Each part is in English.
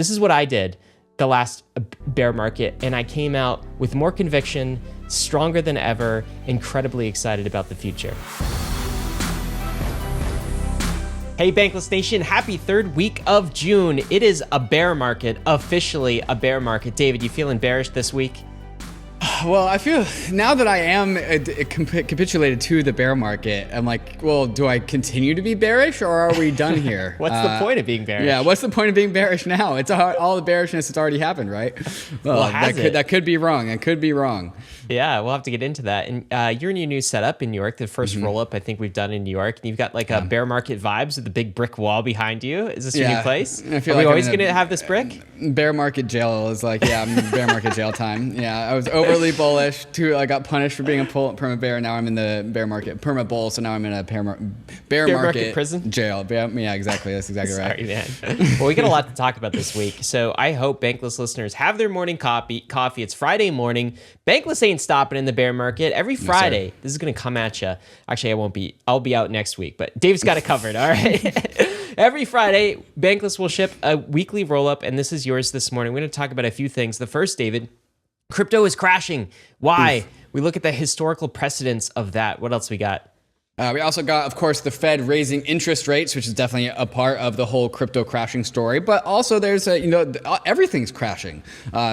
This is what I did the last bear market, and I came out with more conviction, stronger than ever, incredibly excited about the future. Hey Bankless Nation, happy third week of June. It is a bear market, officially a bear market. David, you feeling bearish this week? Well, I feel now that I am capitulated to the bear market, I'm like, well, do I continue to be bearish or are we done here? What's the point of being bearish? Yeah, what's the point of being bearish now? It's all the bearishness that's already happened, right? Well, that could be wrong. It could be wrong. Yeah, we'll have to get into that. And you're in your new setup in New York, the first roll-up I think we've done in New York. And you've got like a bear market vibes with the big brick wall behind you. Is this your new place? I feel Are like we always going to have this brick? Bear market jail is like, yeah, I'm bear market jail time. Yeah, I was overly bullish. I got punished for being a perma bear. Now I'm in the bear market perma bull. So now I'm in a bear market prison jail. Yeah, exactly. That's exactly right. Sorry, man. Well, we got a lot to talk about this week. So I hope Bankless listeners have their morning coffee. It's Friday morning. Bankless ain't stopping in the bear market. Every Friday, this is going to come at you. Actually, I won't be. I'll be out next week, but Dave's got it covered. All right. Every Friday, Bankless will ship a weekly roll-up, and this is yours this morning. We're going to talk about a few things. The first, David, crypto is crashing. Why? We look at the historical precedents of that. What else we got? We also got, of course, the Fed raising interest rates, which is definitely a part of the whole crypto crashing story. But also there's everything's crashing.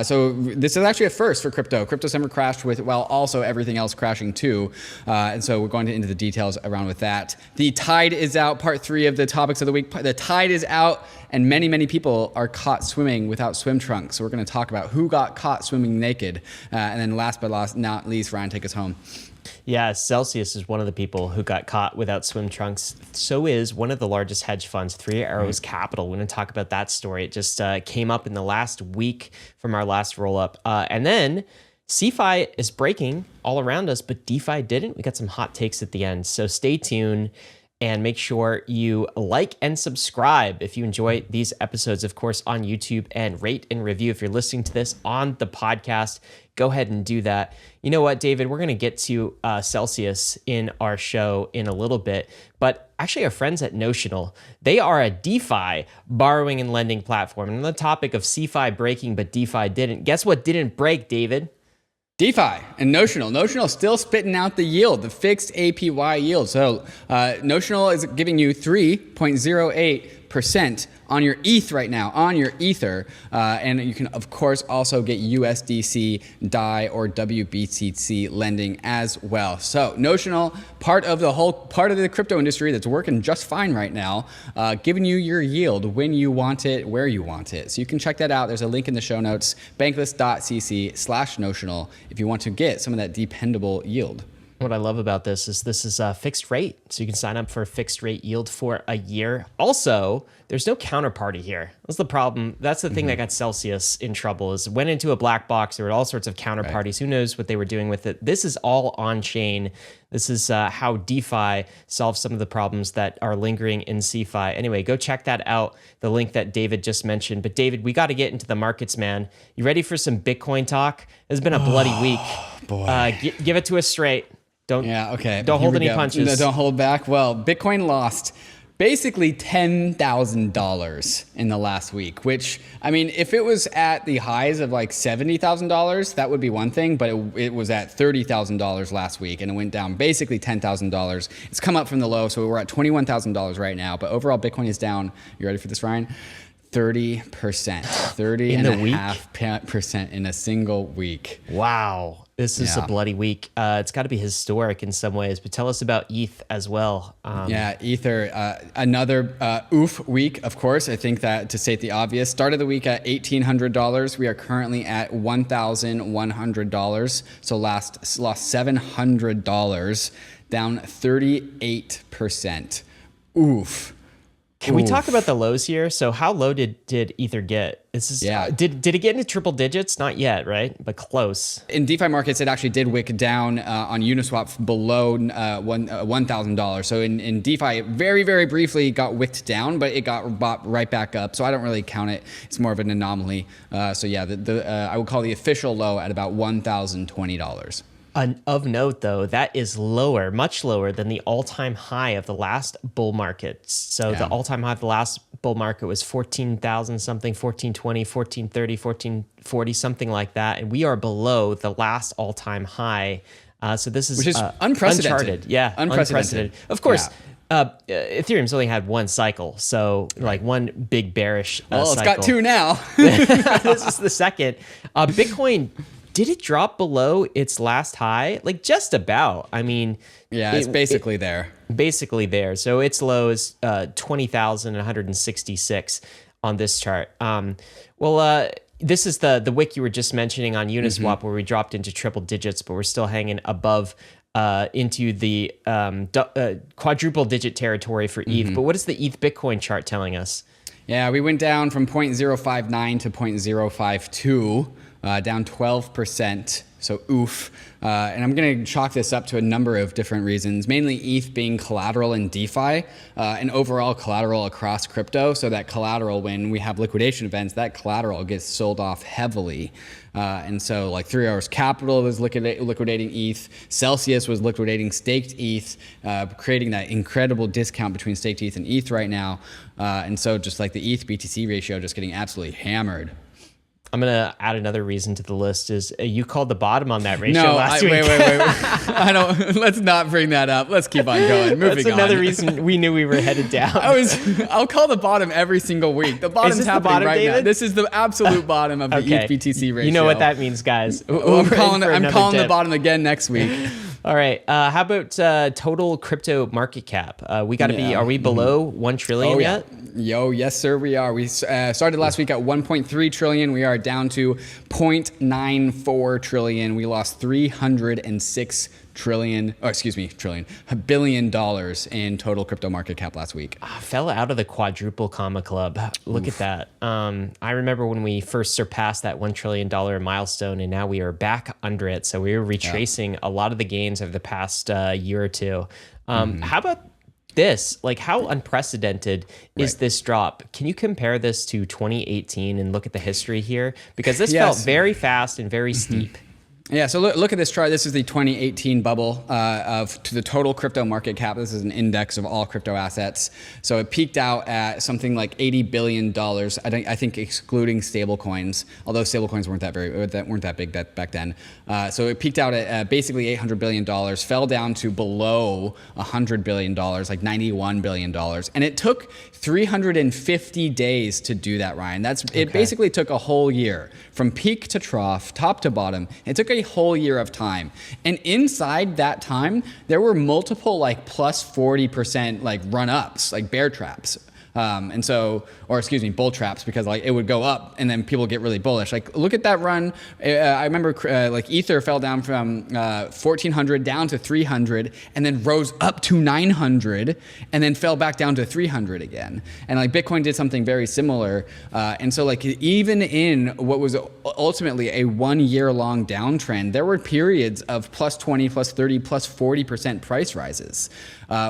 So this is actually a first for crypto. Crypto's never crashed while also everything else crashing too. And so we're going into the details around with that. The tide is out, part 3 of the topics of the week. The tide is out and many, many people are caught swimming without swim trunks. So we're going to talk about who got caught swimming naked. And then last but not least, Ryan, take us home. Yeah, Celsius is one of the people who got caught without swim trunks. So is one of the largest hedge funds, Three Arrows Capital. We're going to talk about that story. It just came up in the last week from our last roll-up. And then CeFi is breaking all around us, but DeFi didn't. We got some hot takes at the end. So stay tuned and make sure you like and subscribe if you enjoy these episodes, of course, on YouTube, and rate and review. If you're listening to this on the podcast, go ahead and do that. You know what, David, we're going to get to Celsius in our show in a little bit, but actually our friends at Notional, they are a DeFi borrowing and lending platform. And on the topic of CeFi breaking, but DeFi didn't, guess what didn't break, David? DeFi and Notional. Notional still spitting out the yield, the fixed APY yield. So Notional is giving you 3.08% on your ETH right now, on your Ether. And you can, of course, also get USDC, DAI, or WBTC lending as well. So Notional, part of the crypto industry that's working just fine right now, giving you your yield when you want it, where you want it. So you can check that out. There's a link in the show notes, bankless.cc/notional, if you want to get some of that dependable yield. What I love about this is a fixed rate. So you can sign up for a fixed rate yield for a year. Also, there's no counterparty here. That's the problem. That's the thing that got Celsius in trouble, is went into a black box. There were all sorts of counterparties. Right. Who knows what they were doing with it? This is all on chain. This is how DeFi solves some of the problems that are lingering in CeFi. Anyway, go check that out, the link that David just mentioned. But David, we got to get into the markets, man. You ready for some Bitcoin talk? It's been a bloody week. Boy. Give it to us straight. Don't hold any punches. No, don't hold back. Well, Bitcoin lost basically $10,000 in the last week, which, I mean, if it was at the highs of like $70,000, that would be one thing, but it was at $30,000 last week, and it went down basically $10,000. It's come up from the low, so we're at $21,000 right now, but overall Bitcoin is down. You ready for this, Ryan? 30%, 30.5% in a single week. Wow. This is a bloody week. It's got to be historic in some ways, but tell us about ETH as well. Ether, another oof week, of course. I think that, to state the obvious, started the week at $1,800. We are currently at $1,100. So lost $700, down 38%. Oof. Can we talk about the lows here? So how low did Ether get? Did it get into triple digits? Not yet, right? But close. In DeFi markets, it actually did wick down on Uniswap below $1,000. So in DeFi, it very, very briefly got wicked down, but it got bought right back up. So I don't really count it. It's more of an anomaly. I would call the official low at about $1,020. Of note, though, that is lower, much lower than the all-time high of the last bull market. So the all-time high of the last bull market was 14,000 something, 1420, 1430, 1440, something like that. And we are below the last all-time high. So this is, which is unprecedented. Uncharted. Yeah, unprecedented. Of course, Ethereum's only had one cycle. So like one big bearish Well, it's cycle. got two now. This is the second. Bitcoin, did it drop below its last high? Like just about. I mean, yeah, it's basically there. Basically there. So its low is 20,166 on this chart. This is the wick you were just mentioning on Uniswap, where we dropped into triple digits, but we're still hanging above into the quadruple digit territory for ETH. But what is the ETH Bitcoin chart telling us? Yeah, we went down from 0.059 to 0.052. Down 12%, so oof. And I'm going to chalk this up to a number of different reasons, mainly ETH being collateral in DeFi and overall collateral across crypto. So that collateral, when we have liquidation events, that collateral gets sold off heavily. And so like 3 Hours Capital was liquidating ETH, Celsius was liquidating staked ETH, creating that incredible discount between staked ETH and ETH right now. And so just like the ETH BTC ratio just getting absolutely hammered. I'm going to add another reason to the list is you called the bottom on that ratio last week. Wait. I don't, let's not bring that up. Let's keep on going. Moving That's another on. reason we knew we were headed down. I'll call the bottom every single week. The bottom's happening bottom, right David? now. This is the absolute bottom of the ETH BTC ratio. You know what that means, guys. I'm calling the bottom again next week. All right. How about total crypto market cap? We got to be, are we below 1 trillion yet? Yes, sir, we are. We started last week at 1.3 trillion. We are down to 0.94 trillion. We lost 306 billion dollars in total crypto market cap last week. Fell out of the quadruple comma club. Look at that. I remember when we first surpassed that $1 trillion milestone, and now we are back under it. So we were retracing a lot of the gains of the past year or two. How about this? Like, how unprecedented is this drop? Can you compare this to 2018 and look at the history here? Because this felt very fast and very steep. Yeah, so look at this chart. This is the 2018 bubble to the total crypto market cap. This is an index of all crypto assets. So it peaked out at something like $80 billion. I think excluding stablecoins, although stablecoins weren't that big back then. So it peaked out at basically $800 billion, fell down to below $100 billion, like $91 billion, and it took 350 days to do that, Ryan. It basically took a whole year from peak to trough, top to bottom. It took a whole year of time. And inside that time, there were multiple like plus 40% like run-ups, like bear traps. Bull traps, because like it would go up and then people get really bullish. Like look at that run. I remember like Ether fell down from 1,400 down to 300 and then rose up to 900 and then fell back down to 300 again. And like Bitcoin did something very similar. And so like even in what was ultimately a 1 year long downtrend, there were periods of plus 20, plus 30, plus 40% price rises.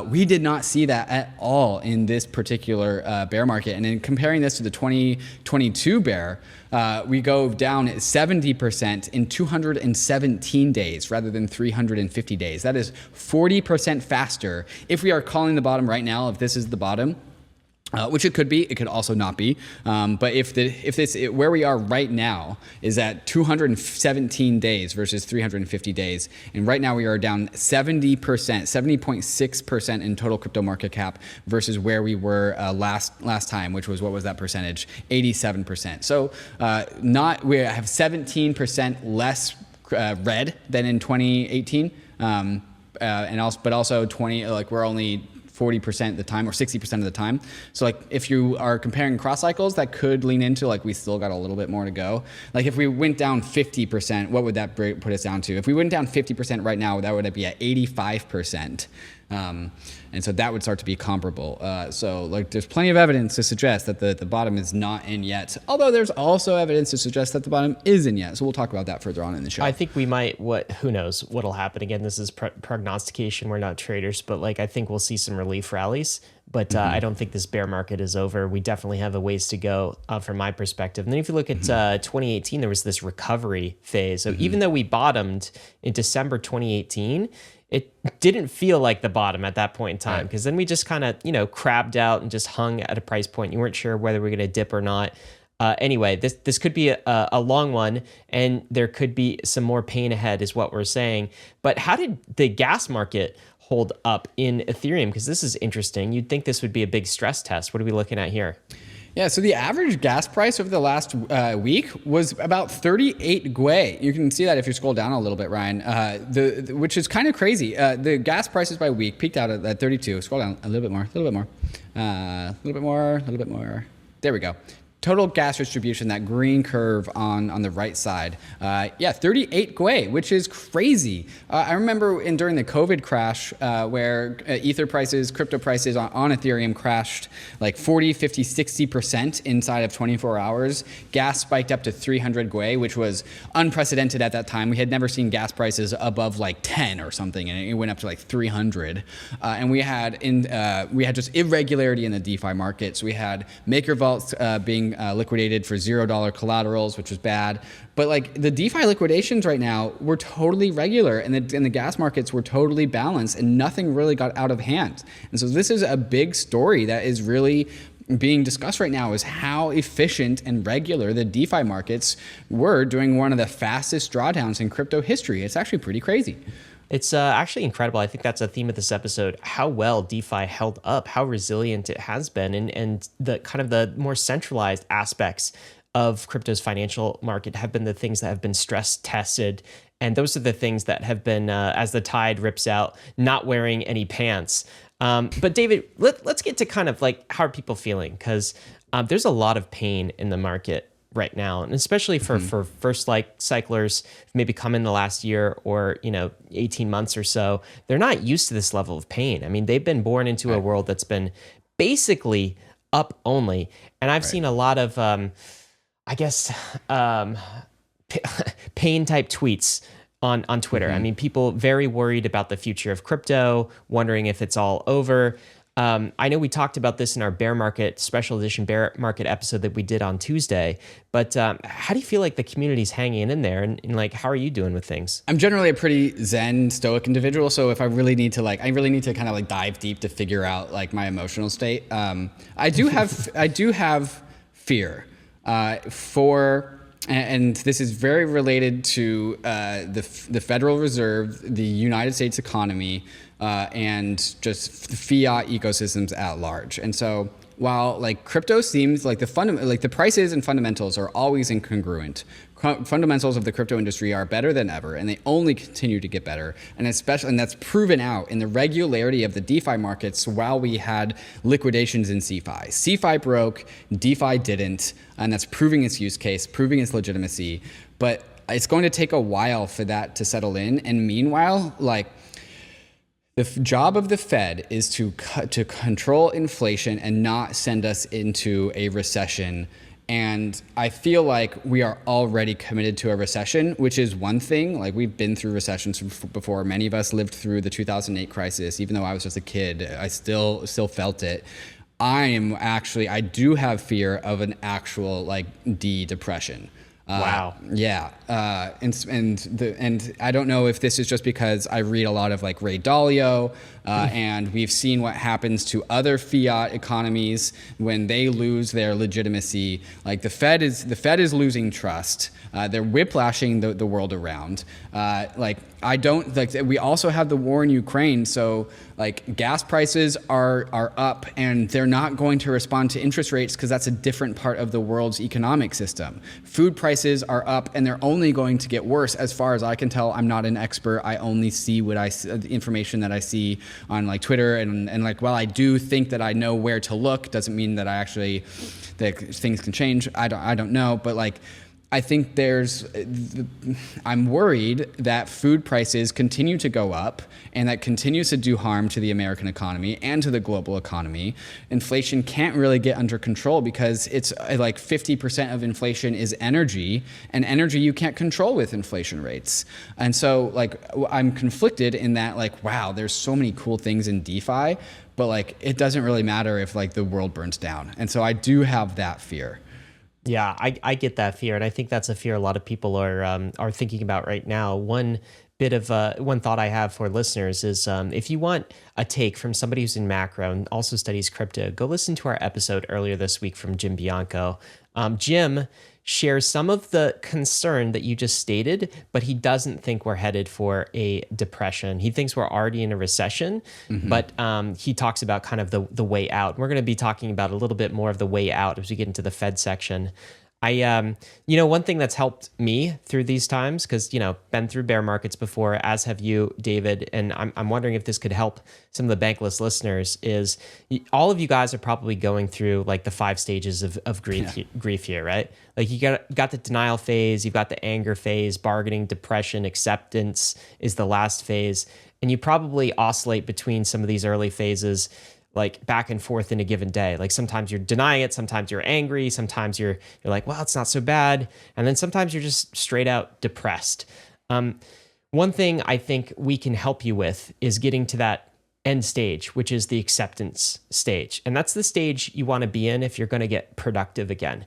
We did not see that at all in this particular bear market. And in comparing this to the 2022 bear, we go down 70% in 217 days rather than 350 days. That is 40% faster. If we are calling the bottom right now, if this is the bottom, which it could be, it could also not be. But where we are right now is at 217 days versus 350 days. And right now we are down 70%, 70.6% in total crypto market cap versus where we were last time, which was, what was that percentage? 87%. So we have 17% less red than in 2018. But also 20, like we're only 40% of the time or 60% of the time. So like if you are comparing cross cycles, that could lean into like we still got a little bit more to go. Like if we went down 50%, what would that put us down to? If we went down 50% right now, that would be at 85%. And so that would start to be comparable. So like there's plenty of evidence to suggest that the bottom is not in yet, although there's also evidence to suggest that the bottom is in yet. So we'll talk about that further on in the show. I think we might, who knows what'll happen. Again, this is prognostication. We're not traders, but like I think we'll see some relief rallies. but I don't think this bear market is over. We definitely have a ways to go from my perspective. And then if you look at 2018, there was this recovery phase. So even though we bottomed in December 2018, it didn't feel like the bottom at that point in time, because then we just kind of, crabbed out and just hung at a price point. You weren't sure whether we're going to dip or not. Anyway, this could be a long one, and there could be some more pain ahead is what we're saying. But how did the gas market hold up in Ethereum? Because this is interesting. You'd think this would be a big stress test. What are we looking at here? Yeah, so the average gas price over the last week was about 38 gwei. You can see that if you scroll down a little bit, Ryan, which is kind of crazy. The gas prices by week peaked out at 32. Scroll down a little bit more, a little bit more, a little bit more, a little bit more. There we go. Total gas distribution, that green curve on the right side. 38 gwei, which is crazy. I remember during the COVID crash where Ether prices, crypto prices on Ethereum crashed like 40, 50, 60% inside of 24 hours. Gas spiked up to 300 gwei, which was unprecedented at that time. We had never seen gas prices above like 10 or something, and it went up to like 300. And we had just irregularity in the DeFi markets. We had maker vaults being liquidated for $0 collaterals, which was bad. But like the DeFi liquidations right now were totally regular, and the gas markets were totally balanced, and nothing really got out of hand. And so this is a big story that is really being discussed right now, is how efficient and regular the DeFi markets were during one of the fastest drawdowns in crypto history. It's actually pretty crazy. It's actually incredible. I think that's a theme of this episode, how well DeFi held up, how resilient it has been, and the kind of the more centralized aspects of crypto's financial market have been the things that have been stress tested. And those are the things that have been, as the tide rips out, not wearing any pants. But David, let's get to kind of like, how are people feeling? Because there's a lot of pain in the market right now, and especially for first cyclers who maybe come in the last year or 18 months or so. They're not used to this level of pain. I mean, they've been born into a world that's been basically up only, and I've seen a lot of pain type tweets on Twitter. I mean, people very worried about the future of crypto, wondering if it's all over. I know we talked about this in our bear market, special edition bear market episode that we did on Tuesday, but how do you feel like the community's hanging in there, and like, how are you doing with things? I'm generally a pretty zen, stoic individual, so if I really need to kind of like dive deep to figure out like my emotional state. I do have fear and this is very related to the Federal Reserve, the United States economy, and just the fiat ecosystems at large. And so while like crypto seems like the prices and fundamentals are always incongruent, fundamentals of the crypto industry are better than ever, and they only continue to get better. And that's proven out in the regularity of the DeFi markets while we had liquidations in CeFi. CeFi broke, DeFi didn't, and that's proving its use case, proving its legitimacy. But it's going to take a while for that to settle in. And meanwhile, like, the job of the Fed is to control inflation and not send us into a recession. And I feel like we are already committed to a recession, which is one thing. Like, we've been through recessions before. Many of us lived through the 2008 crisis. Even though I was just a kid, I still felt it. I do have fear of an actual like depression. Wow. Yeah. And I don't know if this is just because I read a lot of like Ray Dalio, and we've seen what happens to other fiat economies when they lose their legitimacy. Like the Fed is losing trust. They're whiplashing the world around. We also have the war in Ukraine, so like gas prices are up, and they're not going to respond to interest rates because that's a different part of the world's economic system. Food prices are up, and they're only going to get worse as far as I can tell. I'm not an expert. I only see the information that I see on like Twitter, and like, while I do think that I know where to look, doesn't mean that that things can change. I don't know, but like, I think I'm worried that food prices continue to go up, and that continues to do harm to the American economy and to the global economy. Inflation can't really get under control because it's like 50% of inflation is energy, and energy you can't control with inflation rates. And so like, I'm conflicted in that, like, wow, there's so many cool things in DeFi, but like it doesn't really matter if like the world burns down. And so I do have that fear. Yeah, I get that fear, and I think that's a fear a lot of people are thinking about right now. One thought I have for listeners is if you want a take from somebody who's in macro and also studies crypto, go listen to our episode earlier this week from Jim Bianco. Jim shares some of the concern that you just stated, but he doesn't think we're headed for a depression. He thinks we're already in a recession, but he talks about kind of the way out. We're going to be talking about a little bit more of the way out as we get into the Fed section. One thing that's helped me through these times, because, been through bear markets before, as have you, David, and I'm wondering if this could help some of the Bankless listeners, is all of you guys are probably going through like the 5 stages of grief here, right? Like you got the denial phase, you've got the anger phase, bargaining, depression, acceptance is the last phase. And you probably oscillate between some of these early phases, like back and forth in a given day. Like sometimes you're denying it, sometimes you're angry, sometimes you're like, well, it's not so bad. And then sometimes you're just straight out depressed. One thing I think we can help you with is getting to that end stage, which is the acceptance stage. And that's the stage you want to be in if you're going to get productive again.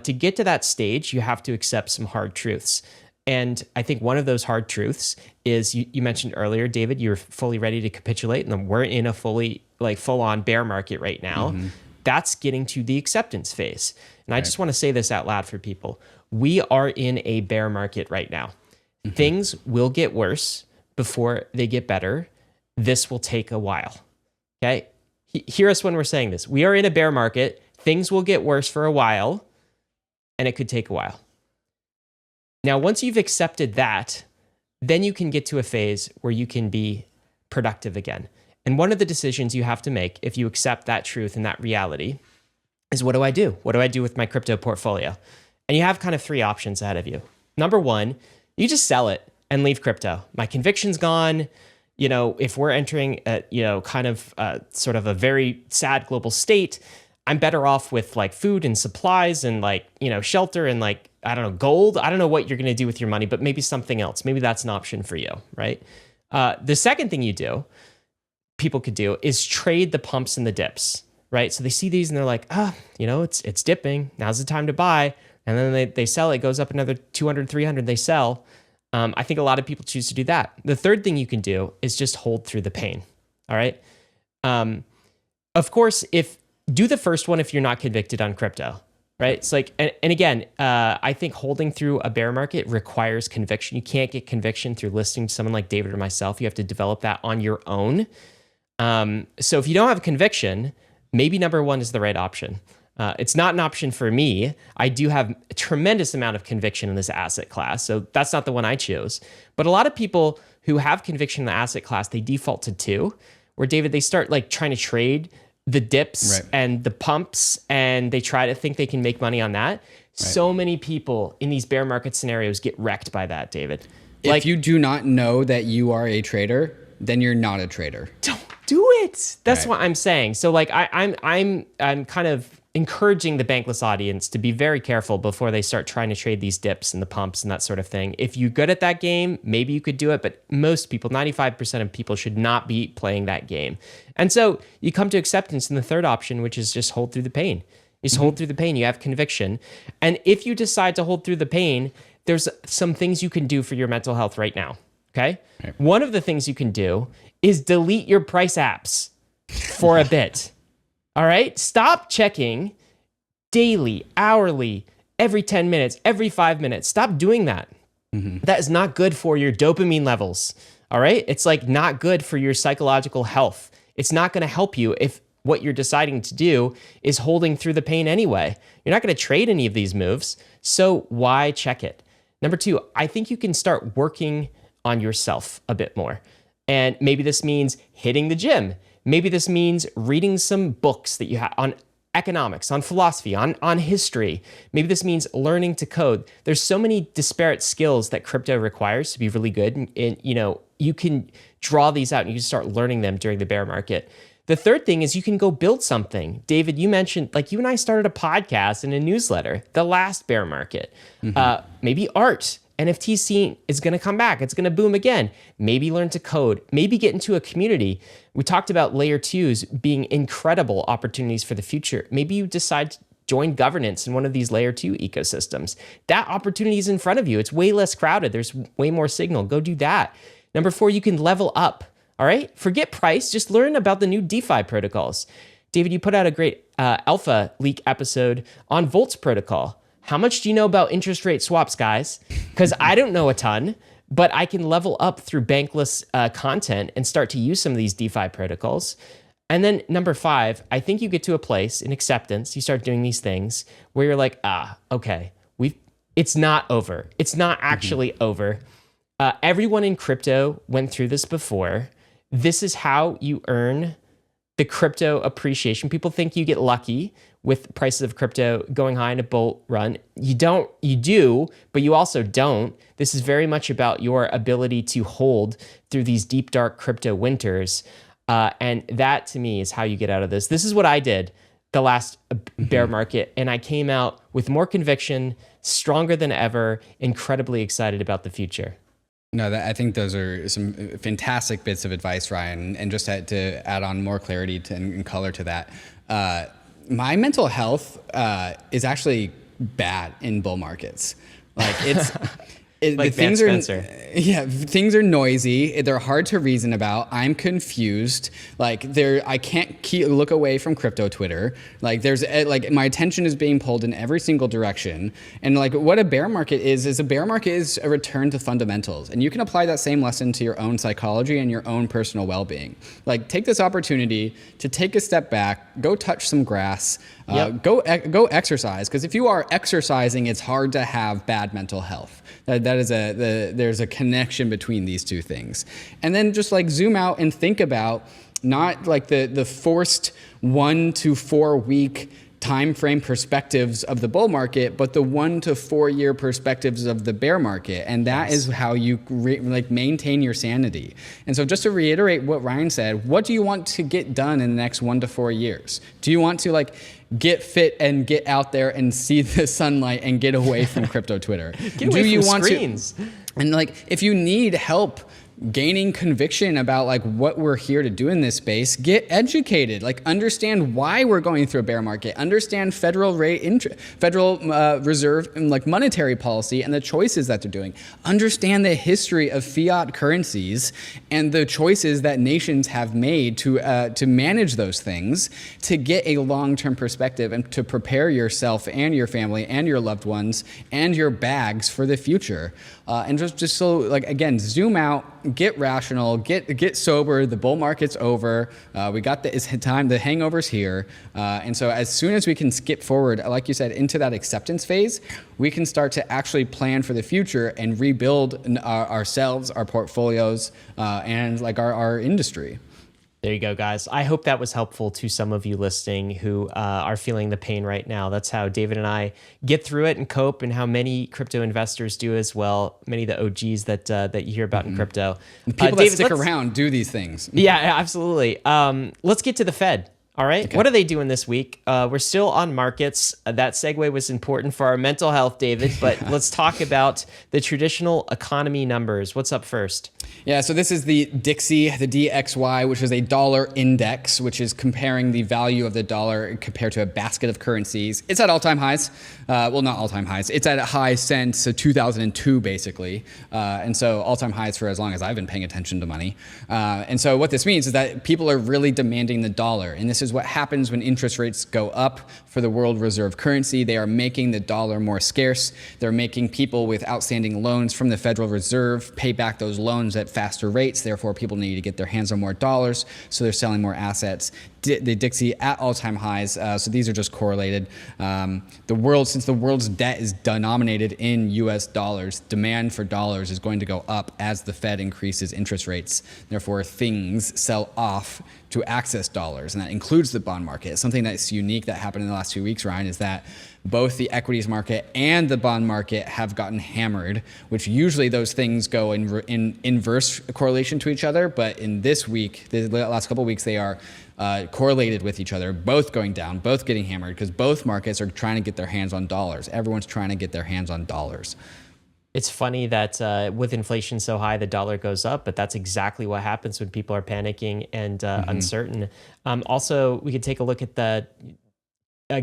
To get to that stage, you have to accept some hard truths. And I think one of those hard truths is you mentioned earlier, David, you're fully ready to capitulate, and we're in a full-on bear market right now. That's getting to the acceptance phase. And I just want to say this out loud for people. We are in a bear market right now. Things will get worse before they get better. This will take a while. Okay? Hear us when we're saying this. We are in a bear market. Things will get worse for a while, and it could take a while. Now, once you've accepted that, then you can get to a phase where you can be productive again. And one of the decisions you have to make if you accept that truth and that reality is, what do I do? What do I do with my crypto portfolio? And you have kind of 3 options ahead of you. Number 1, you just sell it and leave crypto. My conviction's gone. If we're entering sort of a very sad global state, I'm better off with like food and supplies and shelter and gold. I don't know what you're going to do with your money, but maybe something else. Maybe that's an option for you, right? The second thing people could do is trade the pumps and the dips, right? So they see these and they're like, it's dipping. Now's the time to buy. And then they sell it, goes up another 200, 300, they sell. I think a lot of people choose to do that. The third thing you can do is just hold through the pain, all right? Of course, do the first one if you're not convicted on crypto, right? It's like, and again, I think holding through a bear market requires conviction. You can't get conviction through listening to someone like David or myself. You have to develop that on your own. So if you don't have conviction, maybe number 1 is the right option. It's not an option for me. I do have a tremendous amount of conviction in this asset class, so that's not the one I chose. But a lot of people who have conviction in the asset class, they default to 2, where David, they start like trying to trade the dips and the pumps, and they try to think they can make money on that. Right. So many people in these bear market scenarios get wrecked by that, David. If you do not know that you are a trader, then you're not a trader. Don't do it. That's what I'm saying. So I'm kind of encouraging the Bankless audience to be very careful before they start trying to trade these dips and the pumps and that sort of thing. If you're good at that game, maybe you could do it, but most people, 95% of people, should not be playing that game. And so you come to acceptance in the third option, which is just hold through the pain. Just hold through the pain. You have conviction. And if you decide to hold through the pain, there's some things you can do for your mental health right now. Okay? Right. One of the things you can do is delete your price apps for a bit. All right? Stop checking daily, hourly, every 10 minutes, every 5 minutes. Stop doing that. That is not good for your dopamine levels. All right? It's not good for your psychological health. It's not going to help you if what you're deciding to do is holding through the pain anyway. You're not going to trade any of these moves, so why check it? Number 2, I think you can start working on yourself a bit more. And maybe this means hitting the gym. Maybe this means reading some books that you have on economics, on philosophy, on history. Maybe this means learning to code. There's so many disparate skills that crypto requires to be really good. And you can draw these out and you can start learning them during the bear market. The third thing is you can go build something. David, you mentioned, you and I started a podcast and a newsletter, the last bear market. Maybe art NFT scene is going to come back. It's going to boom again. Maybe learn to code, maybe get into a community. We talked about layer twos being incredible opportunities for the future. Maybe you decide to join governance in one of these layer two ecosystems. That opportunity is in front of you. It's way less crowded. There's way more signal. Go do that. Number 4, you can level up. All right. Forget price. Just learn about the new DeFi protocols. David, you put out a great alpha leak episode on Volt's protocol. How much do you know about interest rate swaps, guys? Because I don't know a ton, but I can level up through Bankless content and start to use some of these DeFi protocols. And then number 5, I think you get to a place in acceptance, you start doing these things where you're like, okay, it's not over. It's not actually over. Everyone in crypto went through this before. This is how you earn the crypto appreciation. People think you get lucky with prices of crypto going high in a bull run. You do, but you also don't. This is very much about your ability to hold through these deep, dark crypto winters. And that to me is how you get out of this. This is what I did the last bear market. And I came out with more conviction, stronger than ever, incredibly excited about the future. No, I think those are some fantastic bits of advice, Ryan. And just to add on more clarity and color to that, my mental health is actually bad in bull markets. Like it's like things Spencer. things are noisy. They're hard to reason about. I'm confused. I can't look away from crypto Twitter. My attention is being pulled in every single direction. And what a bear market is a bear market is a return to fundamentals. And you can apply that same lesson to your own psychology and your own personal well-being. Take this opportunity to take a step back, go touch some grass, go exercise. Because if you are exercising, it's hard to have bad mental health. There's a connection between these two things. And then just zoom out and think about not the forced 1 to 4 week time frame perspectives of the bull market, but the 1 to 4 year perspectives of the bear market. And that is how you maintain your sanity. And so just to reiterate what Ryan said, what do you want to get done in the next 1 to 4 years? Do you want to get fit and get out there and see the sunlight and get away from crypto Twitter? Get away from screens. And if you need help gaining conviction about what we're here to do in this space, get educated. Understand why we're going through a bear market. Understand Federal Reserve and monetary policy and the choices that they're doing. Understand the history of fiat currencies and the choices that nations have made to manage those things, to get a long-term perspective and to prepare yourself and your family and your loved ones and your bags for the future. And just so again, zoom out. Get rational, get sober. The bull market's over. We got it's time. The hangover's here. And so as soon as we can skip forward, like you said, into that acceptance phase, we can start to actually plan for the future and rebuild ourselves, our portfolios, and our industry. There you go, guys. I hope that was helpful to some of you listening who are feeling the pain right now. That's how David and I get through it and cope, and how many crypto investors do as well. Many of the OGs that you hear about in crypto. The people that stick around do these things. Yeah, absolutely. Let's get to the Fed. All right. Okay. What are they doing this week? We're still on markets. That segue was important for our mental health, David, but let's talk about the traditional economy numbers. What's up first? Yeah, so this is the DXY, the DXY, which is a dollar index, which is comparing the value of the dollar compared to a basket of currencies. It's at all-time highs. Well, not all-time highs. It's at a high since 2002, basically. And so all-time highs for as long as I've been paying attention to money. And so what this means is that people are really demanding the dollar. And this is what happens when interest rates go up for the world reserve currency. They are making the dollar more scarce. They're making people with outstanding loans from the Federal Reserve pay back those loans at faster rates. Therefore, people need to get their hands on more dollars, so they're selling more assets. The DXY at all-time highs, so these are just correlated. Since the world's debt is denominated in US dollars, demand for dollars is going to go up as the Fed increases interest rates. Therefore, things sell off to access dollars, and that includes the bond market. Something that's unique that happened in the last 2 weeks, Ryan, is that both the equities market and the bond market have gotten hammered, which usually those things go in inverse correlation to each other. But in this week, the last couple of weeks, they are correlated with each other, both going down, both getting hammered, because both markets are trying to get their hands on dollars. Everyone's trying to get their hands on dollars. It's funny that with inflation so high, the dollar goes up, but that's exactly what happens when people are panicking and uncertain. Also, we could take a look at the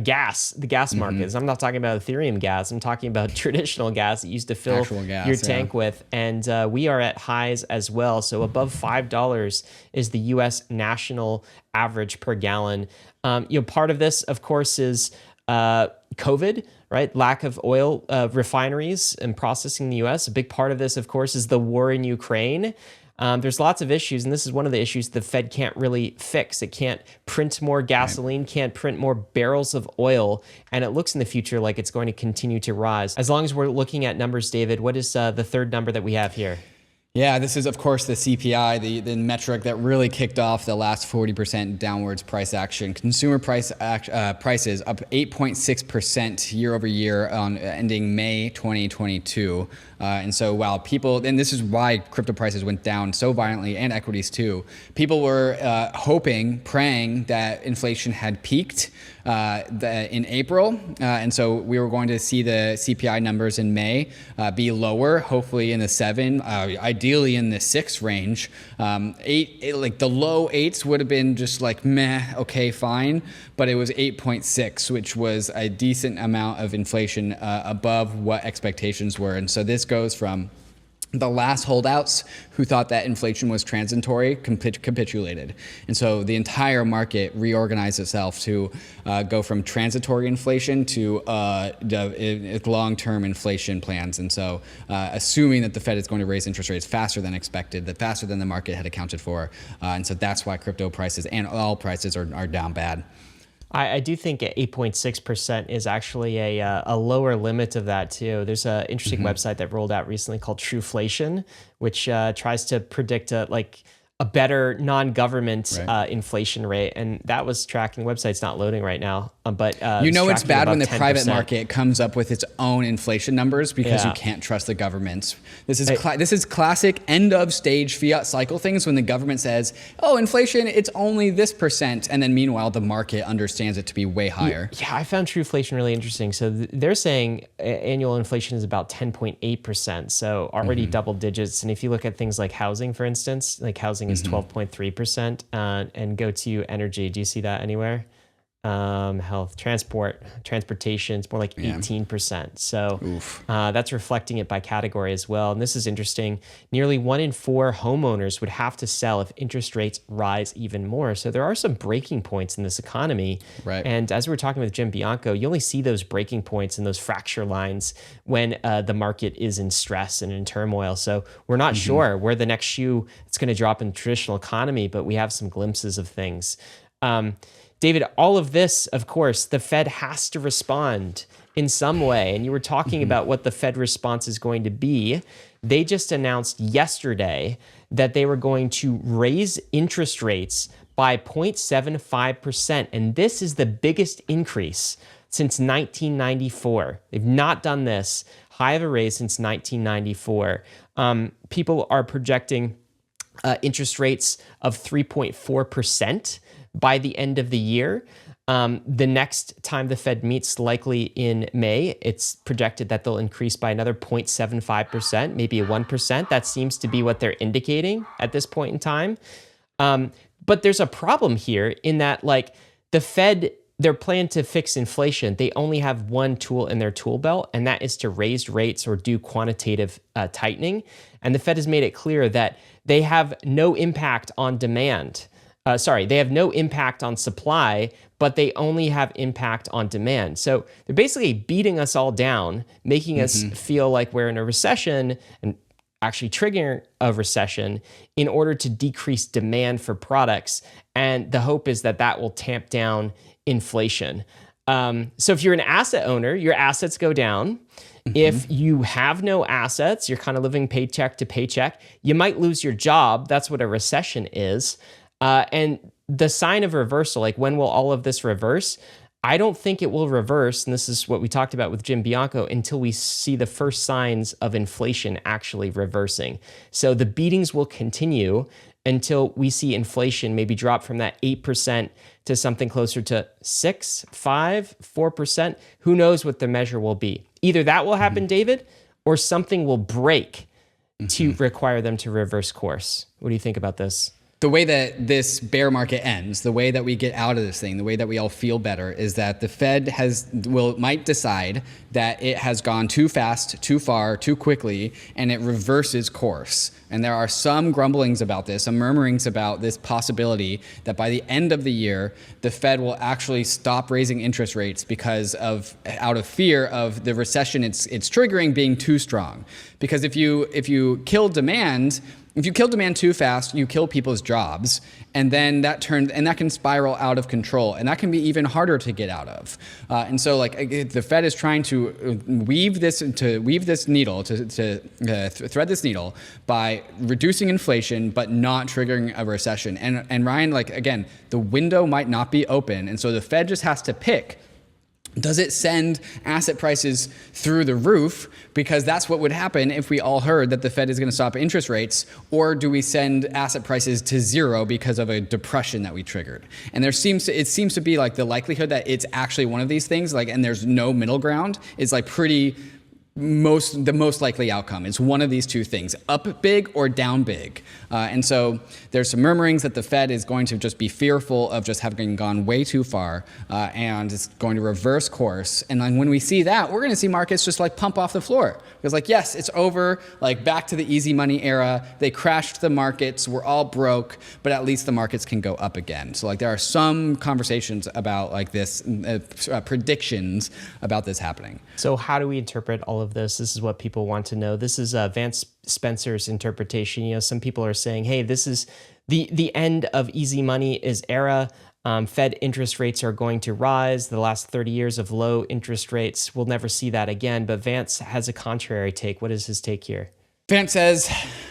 gas markets. I'm not talking about Ethereum gas. I'm talking about traditional gas that you used to fill your tank with. And we are at highs as well. So above $5 is the US national average per gallon. Part of this, of course, is COVID, right? Lack of oil refineries and processing in the US. A big part of this, of course, is the war in Ukraine. There's lots of issues, and this is one of the issues the Fed can't really fix. It can't print more gasoline, can't print more barrels of oil, and it looks in the future like it's going to continue to rise. As long as we're looking at numbers, David, what is the third number that we have here? Yeah, this is, of course, the CPI, the metric that really kicked off the last 40% downwards price action. Consumer prices up 8.6% year over year on ending May 2022. And so while people, and this is why crypto prices went down so violently, and equities too, people were hoping, praying that inflation had peaked in April. And so we were going to see the CPI numbers in May be lower, hopefully in the 7, ideally in the 6 range. Like the low 8s would have been just like meh, okay, fine. But it was 8.6, which was a decent amount of inflation above what expectations were. And so this goes from the last holdouts who thought that inflation was transitory capitulated. And so the entire market reorganized itself to go from transitory inflation to long-term inflation plans. And so assuming that the Fed is going to raise interest rates faster than expected, that faster than the market had accounted for. And so that's why crypto prices and all prices are down bad. I do think 8.6% is actually a lower limit of that too. There's an interesting website that rolled out recently called Trueflation, which tries to predict a better non-government inflation rate, and that was tracking. Website's not loading right now, but it's bad when the 10%. Private market comes up with its own inflation numbers because you can't trust the government. This is classic end of stage fiat cycle things when the government says, "Oh, inflation, it's only this percent," and then meanwhile the market understands it to be way higher. Yeah, I found Trueflation really interesting. So they're saying annual inflation is about 10.8%, so already double digits. And if you look at things like housing, for instance, like housing is 12.3%, and go to energy. Do you see that anywhere? Health, transportation, it's more like 18%. So that's reflecting it by category as well. And this is interesting. Nearly 1 in 4 homeowners would have to sell if interest rates rise even more. So there are some breaking points in this economy. Right. And as we were talking with Jim Bianco, you only see those breaking points and those fracture lines when the market is in stress and in turmoil. So we're not sure where the next shoe it's going to drop in the traditional economy, but we have some glimpses of things. David, all of this, of course, the Fed has to respond in some way. And you were talking about what the Fed response is going to be. They just announced yesterday that they were going to raise interest rates by 0.75%. And this is the biggest increase since 1994. They've not done this high of a raise since 1994. People are projecting interest rates of 3.4% by the end of the year. The next time the Fed meets, likely in May, it's projected that they'll increase by another 0.75%, maybe a 1%. That seems to be what they're indicating at this point in time. But there's a problem here in that, like, the Fed, their plan to fix inflation, they only have one tool in their tool belt, and that is to raise rates or do quantitative tightening. And the Fed has made it clear that they have no impact on demand. They have no impact on supply, but they only have impact on demand. So they're basically beating us all down, making us feel like we're in a recession and actually triggering a recession in order to decrease demand for products. And the hope is that that will tamp down inflation. So if you're an asset owner, your assets go down. If you have no assets, you're kind of living paycheck to paycheck, you might lose your job. That's what a recession is. And the sign of reversal, like when will all of this reverse? I don't think it will reverse, and this is what we talked about with Jim Bianco, until we see the first signs of inflation actually reversing. So the beatings will continue until we see inflation maybe drop from that 8% to something closer to 6, 5, 4%. Who knows what the measure will be? Either that will happen, David, or something will break to require them to reverse course. What do you think about this? The way that this bear market ends, the way that we get out of this thing, the way that we all feel better is that the Fed might decide that it has gone too fast, too far, too quickly, and it reverses course. And there are some grumblings about this, some murmurings about this possibility that by the end of the year, the Fed will actually stop raising interest rates because out of fear of the recession it's triggering being too strong. Because if you kill demand too fast, you kill people's jobs, and then that can spiral out of control, and that can be even harder to get out of. And so, the Fed is trying to weave this needle, to thread this needle by reducing inflation, but not triggering a recession. And Ryan, again, the window might not be open, and so the Fed just has to pick. Does it send asset prices through the roof? Because that's what would happen if we all heard that the Fed is going to stop interest rates. Or do we send asset prices to zero because of a depression that we triggered? And it seems to be the likelihood that it's actually one of these things, and there's no middle ground, is the most likely outcome. It's one of these two things, up big or down big. And so there's some murmurings that the Fed is going to just be fearful of just having gone way too far, and it's going to reverse course. And then when we see that, we're going to see markets just pump off the floor. Because yes, it's over, back to the easy money era. They crashed the markets, we're all broke, but at least the markets can go up again. So there are some conversations about this, predictions about this happening. So how do we interpret all of this? This is what people want to know. This is Vance Spencer's interpretation. Some people are saying, hey, this is the end of easy money is era. Fed interest rates are going to rise. The last 30 years of low interest rates, we'll never see that again. But Vance has a contrary take. What is his take here? Vance says,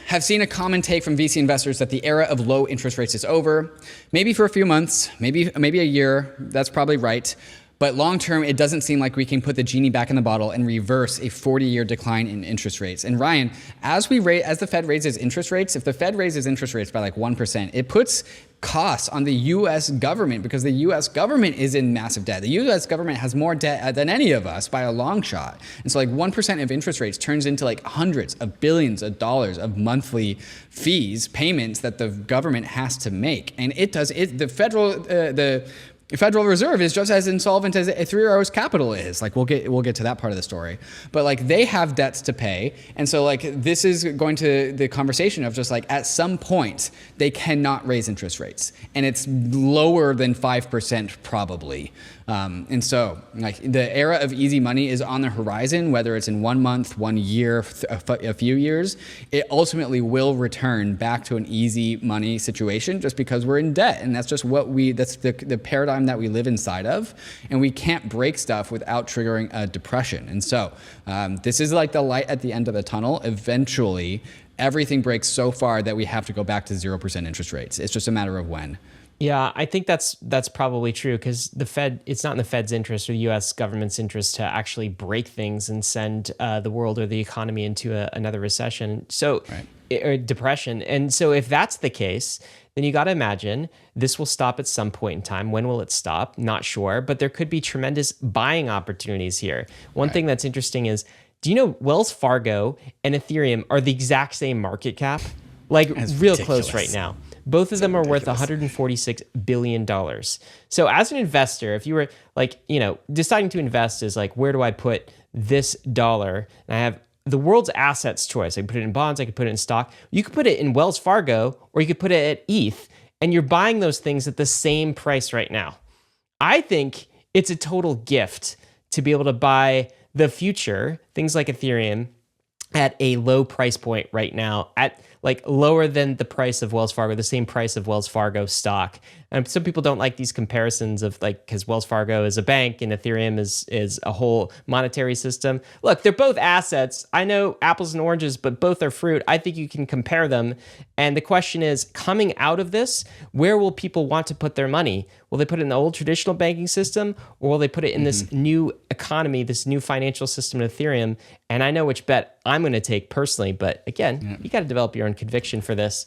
have seen a common take from VC investors that the era of low interest rates is over. Maybe for a few months, maybe a year. That's probably right. But long term, it doesn't seem like we can put the genie back in the bottle and reverse a 40-year decline in interest rates. And Ryan, as the Fed raises interest rates, if the Fed raises interest rates by 1%, it puts costs on the U.S. government because the U.S. government is in massive debt. The U.S. government has more debt than any of us by a long shot. And so 1% of interest rates turns into hundreds of billions of dollars of monthly fees, payments that the government has to make. And the Federal Reserve is just as insolvent as Three Arrows Capital is. We'll get to that part of the story. But they have debts to pay. And so this is going to the conversation of just at some point they cannot raise interest rates. And it's lower than 5% probably. And so the era of easy money is on the horizon, whether it's in 1 month, 1 year, a few years. It ultimately will return back to an easy money situation just because we're in debt. And that's just that's the paradigm that we live inside of. And we can't break stuff without triggering a depression. And so this is the light at the end of the tunnel. Eventually, everything breaks so far that we have to go back to 0% interest rates. It's just a matter of when. Yeah, I think that's probably true because it's not in the Fed's interest or the U.S. government's interest to actually break things and send the world or the economy into another recession. So, or depression. And so if that's the case, then you got to imagine this will stop at some point in time. When will it stop? Not sure, but there could be tremendous buying opportunities here. One thing that's interesting is, do you know Wells Fargo and Ethereum are the exact same market cap? That's real ridiculous. Close right now. Both of them are worth $146 billion. So as an investor, if you were deciding to invest is where do I put this dollar? And I have the world's assets choice. I can put it in bonds, I could put it in stock. You could put it in Wells Fargo or you could put it at ETH, and you're buying those things at the same price right now. I think it's a total gift to be able to buy the future, things like Ethereum, at a low price point right now, at lower than the price of Wells Fargo, the same price of Wells Fargo stock. And some people don't like these comparisons of because Wells Fargo is a bank and Ethereum is a whole monetary system. Look, they're both assets. I know apples and oranges, but both are fruit. I think you can compare them. And the question is, coming out of this, where will people want to put their money? Will they put it in the old traditional banking system, or will they put it in this new economy, this new financial system in Ethereum? And I know which bet I'm going to take personally, but again, you got to develop your own conviction for this.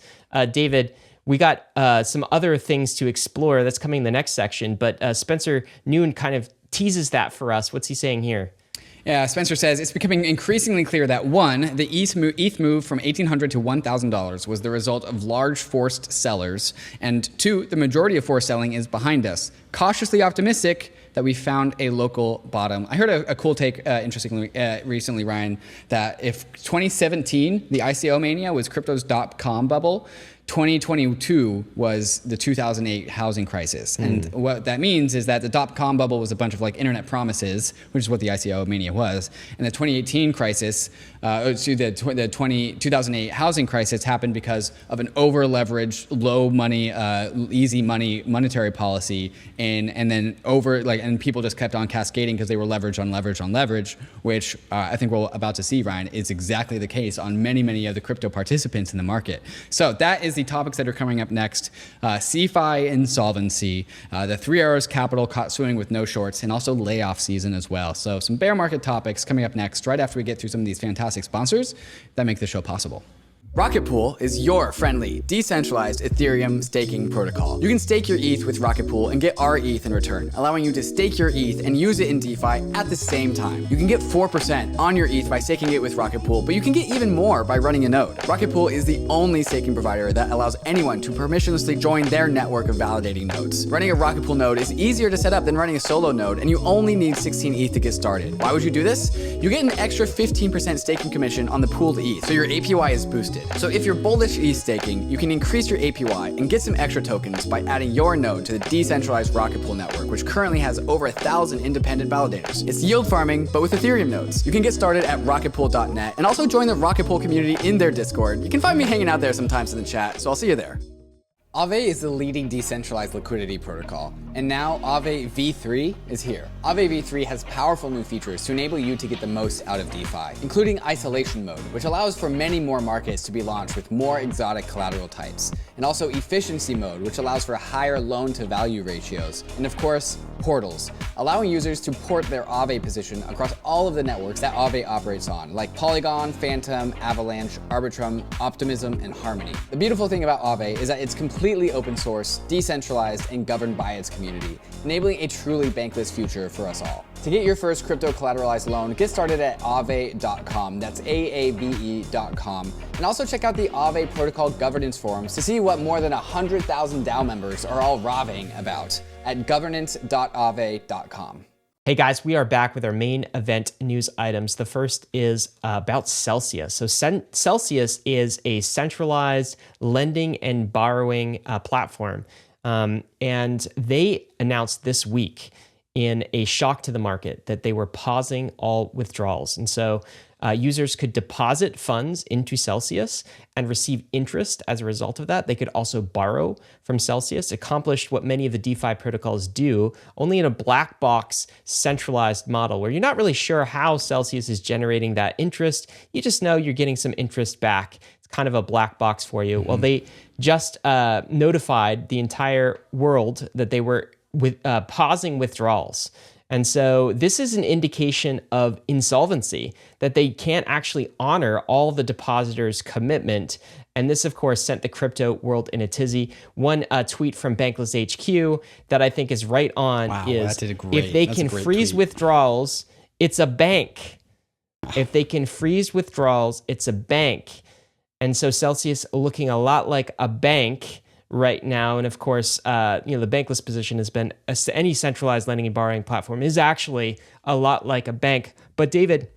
David, we got some other things to explore that's coming in the next section, but Spencer Noon kind of teases that for us. What's he saying here? Yeah, Spencer says it's becoming increasingly clear that one, the ETH move from $1,800 to $1,000 was the result of large forced sellers, and two, the majority of forced selling is behind us. Cautiously optimistic that we found a local bottom. I heard a cool take, interestingly, recently, Ryan, that if 2017, the ICO mania, was crypto's .com bubble, 2022 was the 2008 housing crisis. And what that means is that the .com bubble was a bunch of like internet promises, which is what the ICO mania was. And the 2018 crisis, the 2008 housing crisis happened because of an over-leveraged, low money, easy money monetary policy, and then and people just kept on cascading because they were leverage on leverage on leverage, which I think we're about to see, Ryan, is exactly the case on many, many of the crypto participants in the market. So that is the topics that are coming up next. CeFi insolvency, the 3 Arrows Capital caught swimming with no shorts, and also layoff season as well. So some bear market topics coming up next, right after we get through some of these fantastic sponsors that make the show possible. Rocket Pool is your friendly, decentralized Ethereum staking protocol. You can stake your ETH with Rocket Pool and get our ETH in return, allowing you to stake your ETH and use it in DeFi at the same time. You can get 4% on your ETH by staking it with Rocket Pool, but you can get even more by running a node. Rocket Pool is the only staking provider that allows anyone to permissionlessly join their network of validating nodes. Running a Rocket Pool node is easier to set up than running a solo node, and you only need 16 ETH to get started. Why would you do this? You get an extra 15% staking commission on the pooled ETH, so your APY is boosted. So if you're bullish ETH staking, you can increase your APY and get some extra tokens by adding your node to the decentralized Rocket Pool network, which currently has over 1,000 independent validators. It's yield farming, but with Ethereum nodes. You can get started at rocketpool.net and also join the Rocket Pool community in their Discord. You can find me hanging out there sometimes in the chat, so I'll see you there. AAVE is the leading decentralized liquidity protocol, and now AAVE v3 is here. AAVE v3 has powerful new features to enable you to get the most out of DeFi, including isolation mode, which allows for many more markets to be launched with more exotic collateral types, and also efficiency mode, which allows for higher loan-to-value ratios, and of course, portals, allowing users to port their AAVE position across all of the networks that AAVE operates on, like Polygon, Phantom, Avalanche, Arbitrum, Optimism, and Harmony. The beautiful thing about AAVE is that it's completely open source, decentralized, and governed by its community, enabling a truly bankless future for us all. To get your first crypto collateralized loan, get started at aave.com. That's AAVE.com. And also check out the AAVE protocol governance forums to see what more than 100,000 DAO members are all raving about at governance.aave.com. Hey guys, we are back with our main event news items. The first is about Celsius. So Celsius is a centralized lending and borrowing platform. And they announced this week in a shock to the market that they were pausing all withdrawals. And so users could deposit funds into Celsius and receive interest as a result of that. They could also borrow from Celsius, accomplished what many of the DeFi protocols do, only in a black box centralized model where you're not really sure how Celsius is generating that interest. You just know you're getting some interest back. It's kind of a black box for you. Well, they just notified the entire world that they were pausing withdrawals. And so this is an indication of insolvency, that they can't actually honor all the depositors' commitment. And this, of course, sent the crypto world in a tizzy. One tweet from Bankless HQ that I think is right on is, if they can freeze withdrawals, it's a bank. If they can freeze withdrawals, it's a bank. And so Celsius looking a lot like a bank right now. And of course, the bankless position has been any centralized lending and borrowing platform is actually a lot like a bank. But David,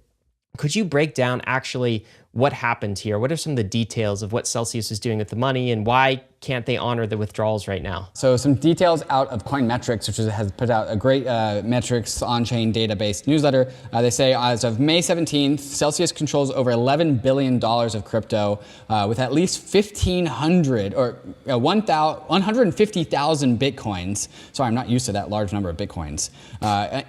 could you break down actually what happened here? What are some of the details of what Celsius is doing with the money, and why can't they honor the withdrawals right now? So some details out of Coinmetrics, which has put out a great metrics on-chain database newsletter. They say as of May 17th, Celsius controls over $11 billion of crypto with at least 1,500 or 150,000 Bitcoins. Sorry, I'm not used to that large number of Bitcoins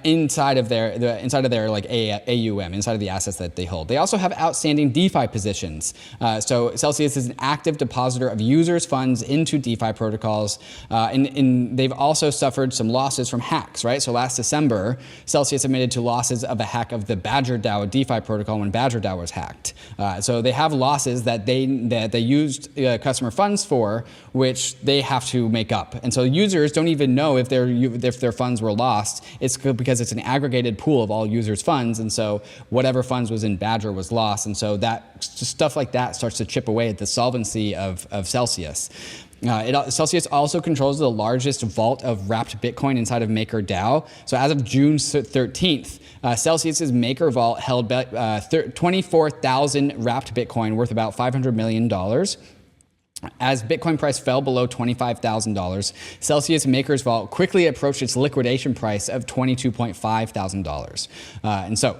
inside of their like AUM, inside of the assets that they hold. They also have outstanding DeFi DeFi positions. So Celsius is an active depositor of users' funds into DeFi protocols, and they've also suffered some losses from hacks, right? So last December, Celsius admitted to losses of a hack of the Badger DAO DeFi protocol when Badger DAO was hacked. So they have losses that they used customer funds for, which they have to make up. And so users don't even know if their funds were lost. It's because it's an aggregated pool of all users' funds, and so whatever funds was in Badger was lost. And so that stuff like that starts to chip away at the solvency of Celsius. Celsius also controls the largest vault of wrapped Bitcoin inside of MakerDAO. So as of June 13th, Celsius's Maker Vault held 24,000 wrapped Bitcoin worth about $500 million. As Bitcoin price fell below $25,000, Celsius Maker's Vault quickly approached its liquidation price of $22.5 thousand. And so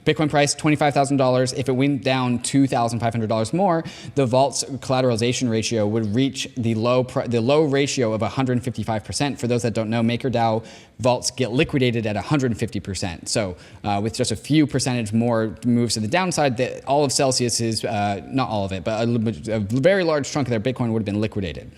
Bitcoin price $25,000. If it went down $2,500 more, the vault's collateralization ratio would reach the low ratio of 155%. For those that don't know, MakerDAO vaults get liquidated at 150%. So with just a few percentage more moves to the downside, all of Celsius's, not all of it, but a very large chunk of their Bitcoin would have been liquidated.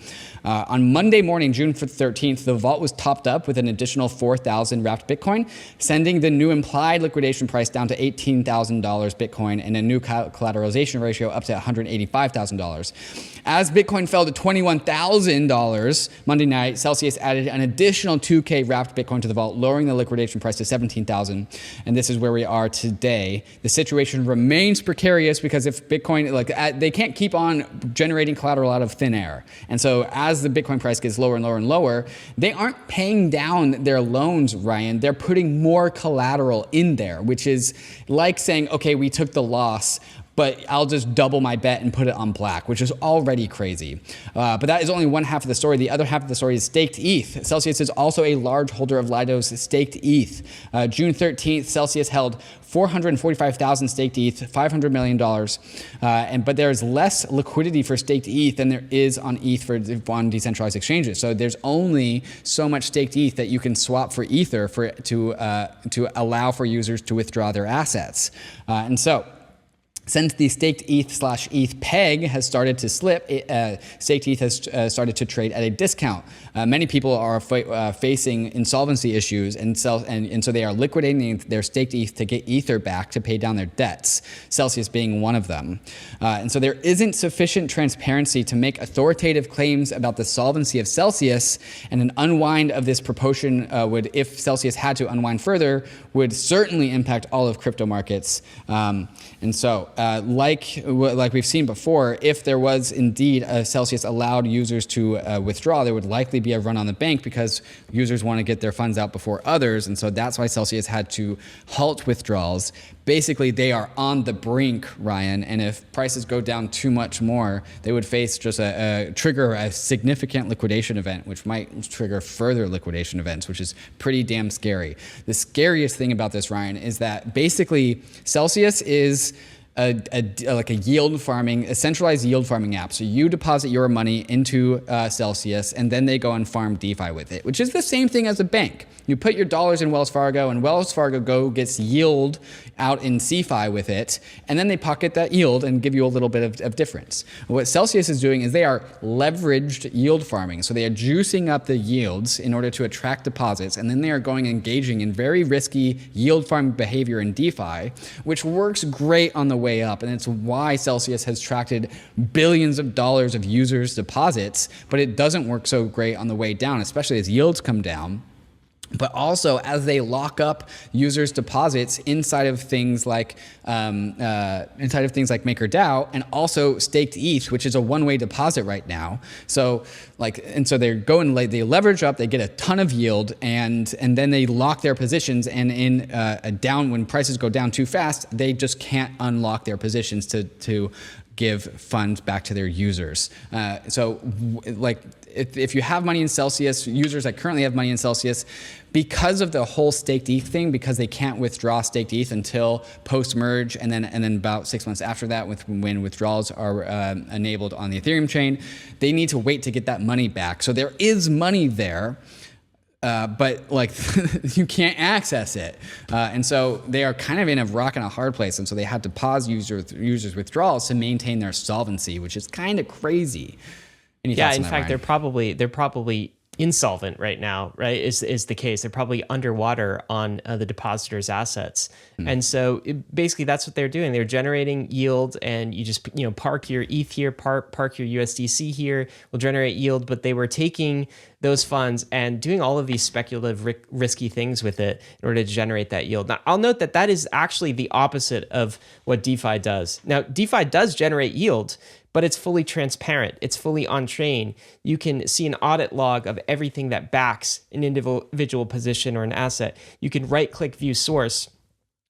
On Monday morning, June 13th, the vault was topped up with an additional 4,000 wrapped Bitcoin, sending the new implied liquidation price down to $18,000 Bitcoin and a new collateralization ratio up to $185,000. As Bitcoin fell to $21,000 Monday night, Celsius added an additional 2K wrapped Bitcoin to the vault, lowering the liquidation price to $17,000. And this is where we are today. The situation remains precarious because if Bitcoin, they can't keep on generating collateral out of thin air. And so as the Bitcoin price gets lower and lower and lower, they aren't paying down their loans, Ryan. They're putting more collateral in there, which is like saying, okay, we took the loss, but I'll just double my bet and put it on black, which is already crazy. But that is only one half of the story. The other half of the story is staked ETH. Celsius is also a large holder of Lido's staked ETH. June 13th, Celsius held 445,000 staked ETH, $500 million. But there's less liquidity for staked ETH than there is on ETH on decentralized exchanges. So there's only so much staked ETH that you can swap for Ether to allow for users to withdraw their assets. And so since the staked ETH/ETH peg has started to slip, staked ETH has started to trade at a discount. Many people are facing insolvency issues, and so they are liquidating their staked ETH to get Ether back to pay down their debts, Celsius being one of them. And so there isn't sufficient transparency to make authoritative claims about the solvency of Celsius, and an unwind of this proportion would, if Celsius had to unwind further, would certainly impact all of crypto markets. And so, like we've seen before, if there was indeed a Celsius allowed users to withdraw, there would likely be a run on the bank because users want to get their funds out before others. And so that's why Celsius had to halt withdrawals. Basically, they are on the brink, Ryan, and if prices go down too much more, they would face just trigger a significant liquidation event, which might trigger further liquidation events, which is pretty damn scary. The scariest thing about this, Ryan, is that basically Celsius is like a yield farming, a centralized yield farming app. So you deposit your money into Celsius, and then they go and farm DeFi with it, which is the same thing as a bank. You put your dollars in Wells Fargo, and Wells Fargo gets yield out in CeFi with it, and then they pocket that yield and give you a little bit of difference. What Celsius is doing is they are leveraged yield farming. So they are juicing up the yields in order to attract deposits, and then they are engaging in very risky yield farming behavior in DeFi, which works great on the way up. And it's why Celsius has attracted billions of dollars of users' deposits, but it doesn't work so great on the way down, especially as yields come down. But also as they lock up users' deposits inside of things like MakerDAO, and also staked ETH, which is a one-way deposit right now. So they go and they leverage up, they get a ton of yield, and then they lock their positions. And in when prices go down too fast, they just can't unlock their positions to give funds back to their users. If you have money in Celsius, users that currently have money in Celsius, because of the whole staked ETH thing, because they can't withdraw staked ETH until post-merge, and then about 6 months after that, when withdrawals are enabled on the Ethereum chain, they need to wait to get that money back. So there is money there. but like you can't access it. And so they are kind of in a rock and a hard place. And so they had to pause users withdrawals to maintain their solvency, which is kind of crazy. Any Yeah, thoughts on in that, fact, Ryan? they're probably insolvent right now, right? Is the case. They're probably underwater on the depositors' assets. And so basically that's what they're doing. They're generating yield, and you just, park your ETH here, park your USDC here, will generate yield, but they were taking those funds and doing all of these speculative risky things with it in order to generate that yield. Now, I'll note that is actually the opposite of what DeFi does. Now, DeFi does generate yield, but it's fully transparent. It's fully on chain. You can see an audit log of everything that backs an individual position or an asset. You can right click view source.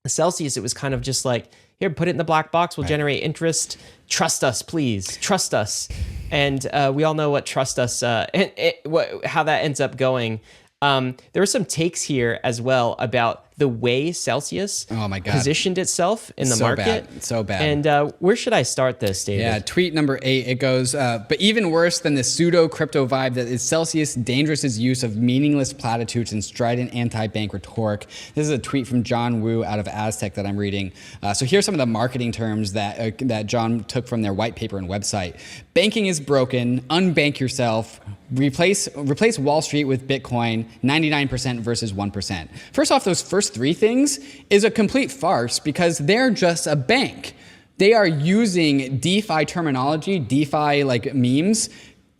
Celsius, it was kind of just like, here, put it in the black box. We'll generate interest. Trust us, please. Trust us. And we all know what trust us, how that ends up going. There were some takes here as well about the way Celsius positioned itself in the market. So bad. And where should I start this, David? Yeah, tweet number 8, it goes, but even worse than the pseudo crypto vibe that is Celsius' dangerous use of meaningless platitudes and strident anti-bank rhetoric. This is a tweet from John Wu out of Aztec that I'm reading. So here's some of the marketing terms that John took from their white paper and website. Banking is broken, unbank yourself, replace Wall Street with Bitcoin, 99% versus 1%. First off, those first 3 things is a complete farce because they're just a bank. They are using DeFi terminology, DeFi like memes,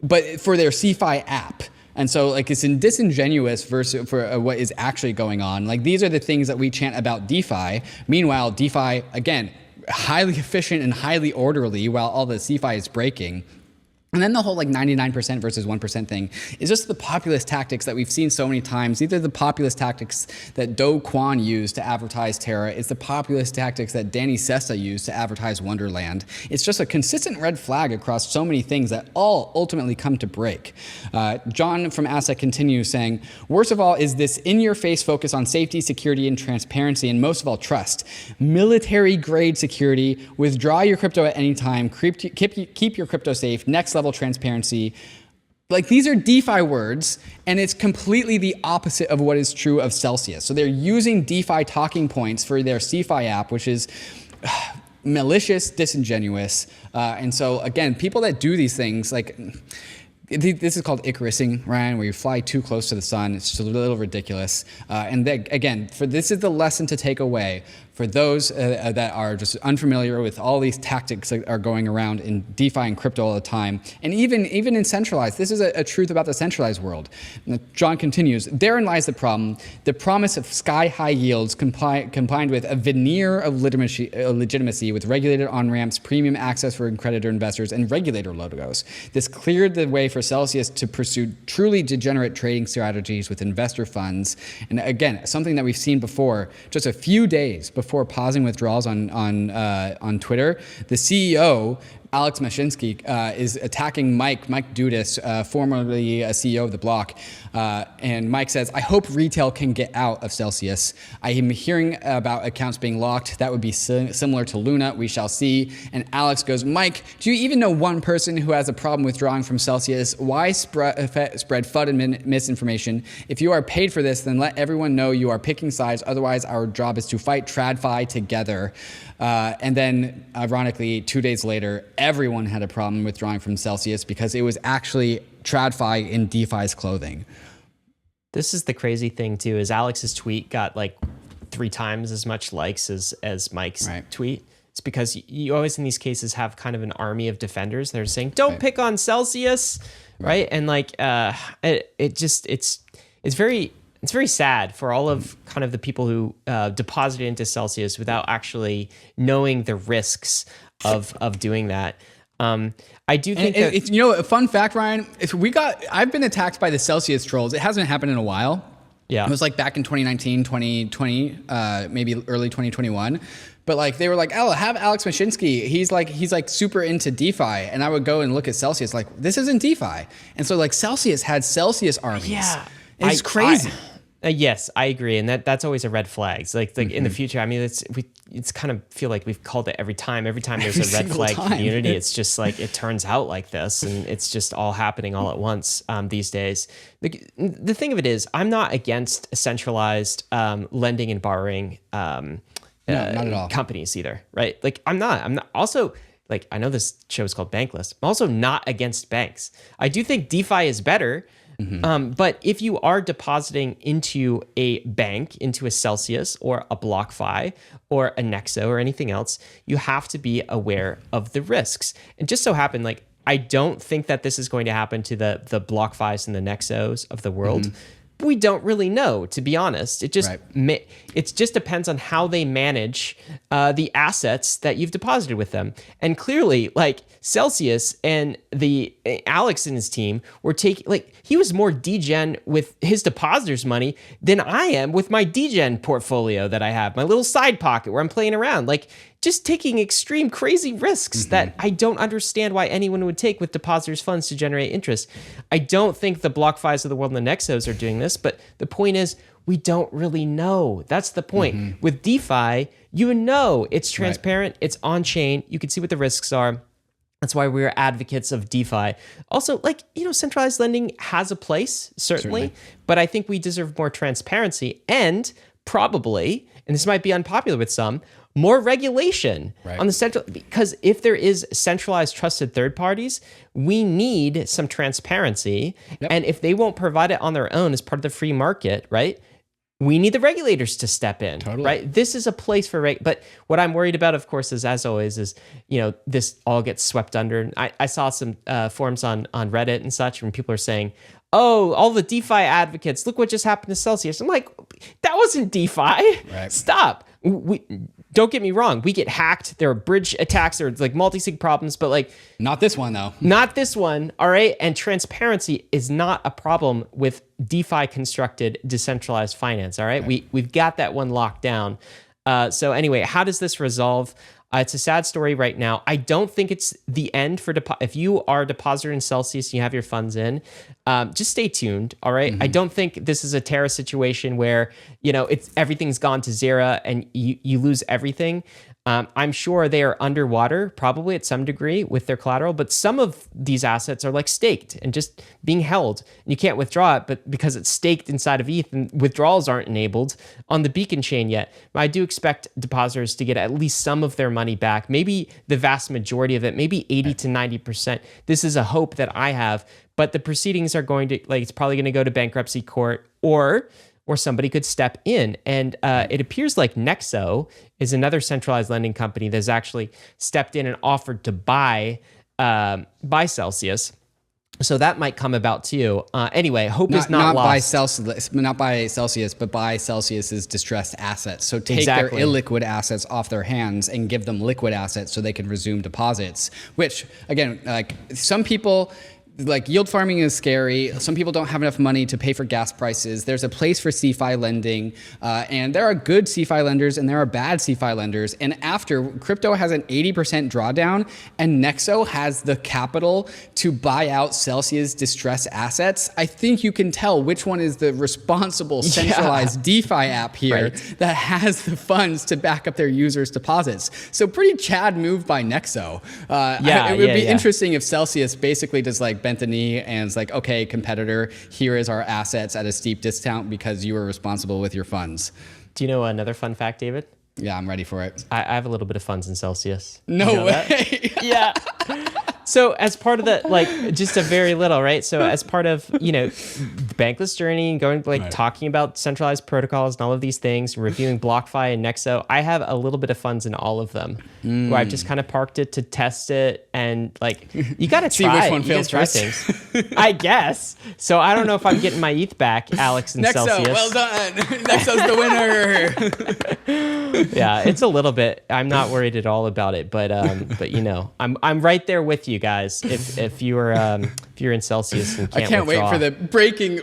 but for their CeFi app. And so like it's disingenuous versus for what is actually going on. Like these are the things that we chant about DeFi. Meanwhile, DeFi, again, highly efficient and highly orderly while all the CeFi is breaking. And then the whole like 99% versus 1% thing is just the populist tactics that we've seen so many times. These are the populist tactics that Do Kwon used to advertise Terra. It's the populist tactics that Danny Sesta used to advertise Wonderland. It's just a consistent red flag across so many things that all ultimately come to break. John from Asset continues saying, worst of all is this in-your-face focus on safety, security, and transparency, and most of all, trust. Military-grade security, withdraw your crypto at any time, keep your crypto safe, next level transparency. Like these are DeFi words, and it's completely the opposite of what is true of Celsius. So they're using DeFi talking points for their CeFi app, which is malicious, disingenuous. And so again, people that do these things, like this is called Icarusing, Ryan, where you fly too close to the sun. It's just a little ridiculous. And then, again, this is the lesson to take away for those that are just unfamiliar with all these tactics that are going around in DeFi and crypto all the time. And even in centralized, this is a truth about the centralized world. John continues, therein lies the problem. The promise of sky-high yields combined with a veneer of legitimacy with regulated on-ramps, premium access for accreditor investors, and regulator logos. This cleared the way for Celsius to pursue truly degenerate trading strategies with investor funds. And again, something that we've seen before, just a few days before pausing withdrawals on Twitter, the CEO, Alex Mashinsky, is attacking Mike Dudas, formerly a CEO of the block. And Mike says, I hope retail can get out of Celsius. I am hearing about accounts being locked. That would be similar to Luna. We shall see. And Alex goes, Mike, do you even know one person who has a problem withdrawing from Celsius? Why spread FUD and misinformation? If you are paid for this, then let everyone know you are picking sides. Otherwise, our job is to fight TradFi together. And then, ironically, 2 days later, everyone had a problem withdrawing from Celsius because it was actually TradFi in DeFi's clothing. This is the crazy thing, too, is Alex's tweet got like 3 times as much likes as Mike's tweet. It's because you always in these cases have kind of an army of defenders. They're saying, don't pick on Celsius, right? And like, it's very sad for all of kind of the people who deposited into Celsius without actually knowing the risks of doing that. I do think that, it's, a fun fact, Ryan, I've been attacked by the Celsius trolls. It hasn't happened in a while. Yeah. It was like back in 2019, 2020, maybe early 2021. But like they were like, oh, have Alex Mashinsky. He's like super into DeFi. And I would go and look at Celsius like, this isn't DeFi. And so like Celsius had Celsius armies. Yeah. It's crazy. Yes, I agree, and that's always a red flag. It's like in the future. I mean, it's kind of feel like we've called it every time. Every time there's a red flag community, it's just like it turns out like this, and it's just all happening all at once these days. The thing of it is, I'm not against centralized lending and borrowing No, not at all. companies either, right? Like I'm not also. Like, I know this show is called Bankless. I'm also not against banks. I do think DeFi is better. But if you are depositing into a bank, into a Celsius or a BlockFi or a Nexo or anything else, you have to be aware of the risks. And just so happened, like, I don't think that this is going to happen to the BlockFis and the Nexos of the world. We don't really know, to be honest. It just it just depends on how they manage the assets that you've deposited with them. And clearly, like Celsius and the Alex and his team were taking, like, he was more degen with his depositors' money than I am with my degen portfolio that I have, my little side pocket where I'm playing around. Like, just taking extreme crazy risks that I don't understand why anyone would take with depositors' funds to generate interest. I don't think the BlockFis of the world and the Nexos are doing this, but the point is we don't really know. That's the point. With DeFi, you know it's transparent, it's on-chain, you can see what the risks are. That's why we're advocates of DeFi. Also, like, you know, centralized lending has a place, certainly, but I think we deserve more transparency and probably, and this might be unpopular with some, more regulation on the central, because if there is centralized trusted third parties, we need some transparency. And if they won't provide it on their own as part of the free market, right? We need the regulators to step in, right? This is a place for, but what I'm worried about, of course, is, as always, is, you know, this all gets swept under. I saw some forums on Reddit and such, when people are saying, oh, all the DeFi advocates, look what just happened to Celsius. I'm like, that wasn't DeFi. Stop. Don't get me wrong. We get hacked. There are bridge attacks. There are like multi-sig problems, but like not this one though. Not this one. All right. And transparency is not a problem with DeFi constructed decentralized finance. All right. We've got that one locked down. So anyway, how does this resolve? It's a sad story right now. I don't think it's the end for if you are a depositor in Celsius and you have your funds in, just stay tuned. All right. I don't think this is a Terra situation where, you know, everything's gone to zero and you lose everything. I'm sure they are underwater, probably at some degree with their collateral, but some of these assets are like staked and just being held. And you can't withdraw it, but because it's staked inside of ETH and withdrawals aren't enabled on the beacon chain yet. I do expect depositors to get at least some of their money back, maybe the vast majority of it, maybe 80 to 90%. This is a hope that I have, but the proceedings are going to, like, it's probably going to go to bankruptcy court or somebody could step in. And it appears like Nexo is another centralized lending company that's actually stepped in and offered to buy Celsius. So that might come about too. Anyway, hope is not lost. Not by Celsius, but by Celsius's distressed assets. So take their illiquid assets off their hands and give them liquid assets so they can resume deposits. Which, again, like some people, like yield farming is scary. Some people don't have enough money to pay for gas prices. There's a place for CeFi lending, and there are good CeFi lenders and there are bad CeFi lenders. And after crypto has an 80% drawdown and Nexo has the capital to buy out Celsius distressed assets, I think you can tell which one is the responsible centralized DeFi app here that has the funds to back up their users' deposits. So pretty Chad move by Nexo. It would be interesting if Celsius basically does like bent the knee and is like, okay, competitor, here is our assets at a steep discount because you were responsible with your funds. Do you know another fun fact, David? Yeah, I'm ready for it. I have a little bit of funds in Celsius. No way. Yeah. So as part of the, like, just a very little, right? So as part of, you know, the Bankless journey, going like talking about centralized protocols and all of these things, reviewing BlockFi and Nexo, I have a little bit of funds in all of them where I've just kind of parked it to test it. And like, you got to see which one fails first. Things. I guess. So I don't know if I'm getting my ETH back, Alex and Nexo, Celsius. well done. Nexo's the winner. Yeah, it's a little bit, I'm not worried at all about it, but you know, I'm right there with you guys. If you're in Celsius and can't I can't withdraw. wait for the breaking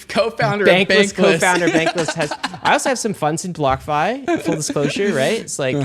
co-founder Bankless, of Bankless. co-founder Bankless has. I also have some funds in BlockFi. Full disclosure, right? It's like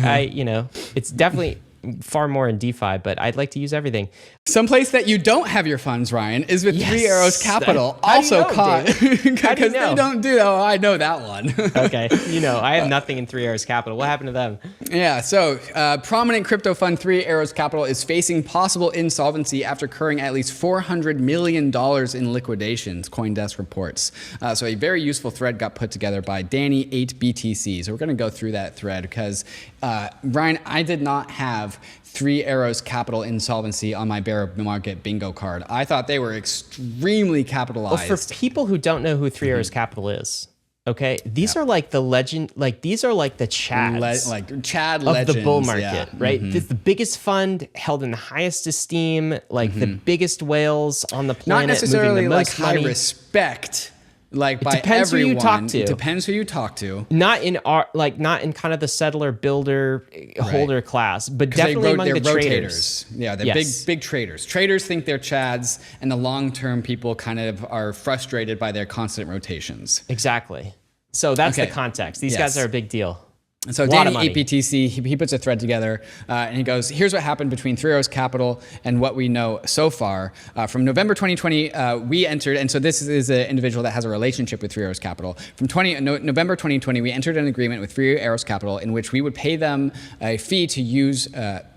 it's definitely far more in DeFi, but I'd like to use everything. Someplace that you don't have your funds, Ryan, is with Three Arrows Capital. Also caught because they don't do. Oh, I know that one. Okay, I have nothing in Three Arrows Capital. What happened to them? Yeah, so prominent crypto fund Three Arrows Capital is facing possible insolvency after incurring at least $400 million in liquidations, CoinDesk reports. So a very useful thread got put together by Danny 8 BTC. So we're going to go through that thread because Ryan, I did not have Three Arrows Capital insolvency on my bear market bingo card. I thought they were extremely capitalized. Well, for people who don't know who Three Arrows Capital is, okay, these are like the legend, like these are like the Chads, like Chad of legends, the bull market, right? This is the biggest fund held in the highest esteem, like the biggest whales on the planet, not necessarily moving the like most high money. Respect. Like by depends everyone. who you talk to. It depends who you talk to. Not in kind of the settler builder holder class, but definitely among the traders. Yeah, they're big traders. Traders think they're Chads, and the long-term people kind of are frustrated by their constant rotations. Exactly. So that's the context. These guys are a big deal. So Danny APTC, he puts a thread together and he goes, here's what happened between Three Arrows Capital and what we know so far. From November 2020, we entered, and so this is an individual that has a relationship with Three Arrows Capital. From November 2020, we entered an agreement with Three Arrows Capital in which we would pay them a fee to use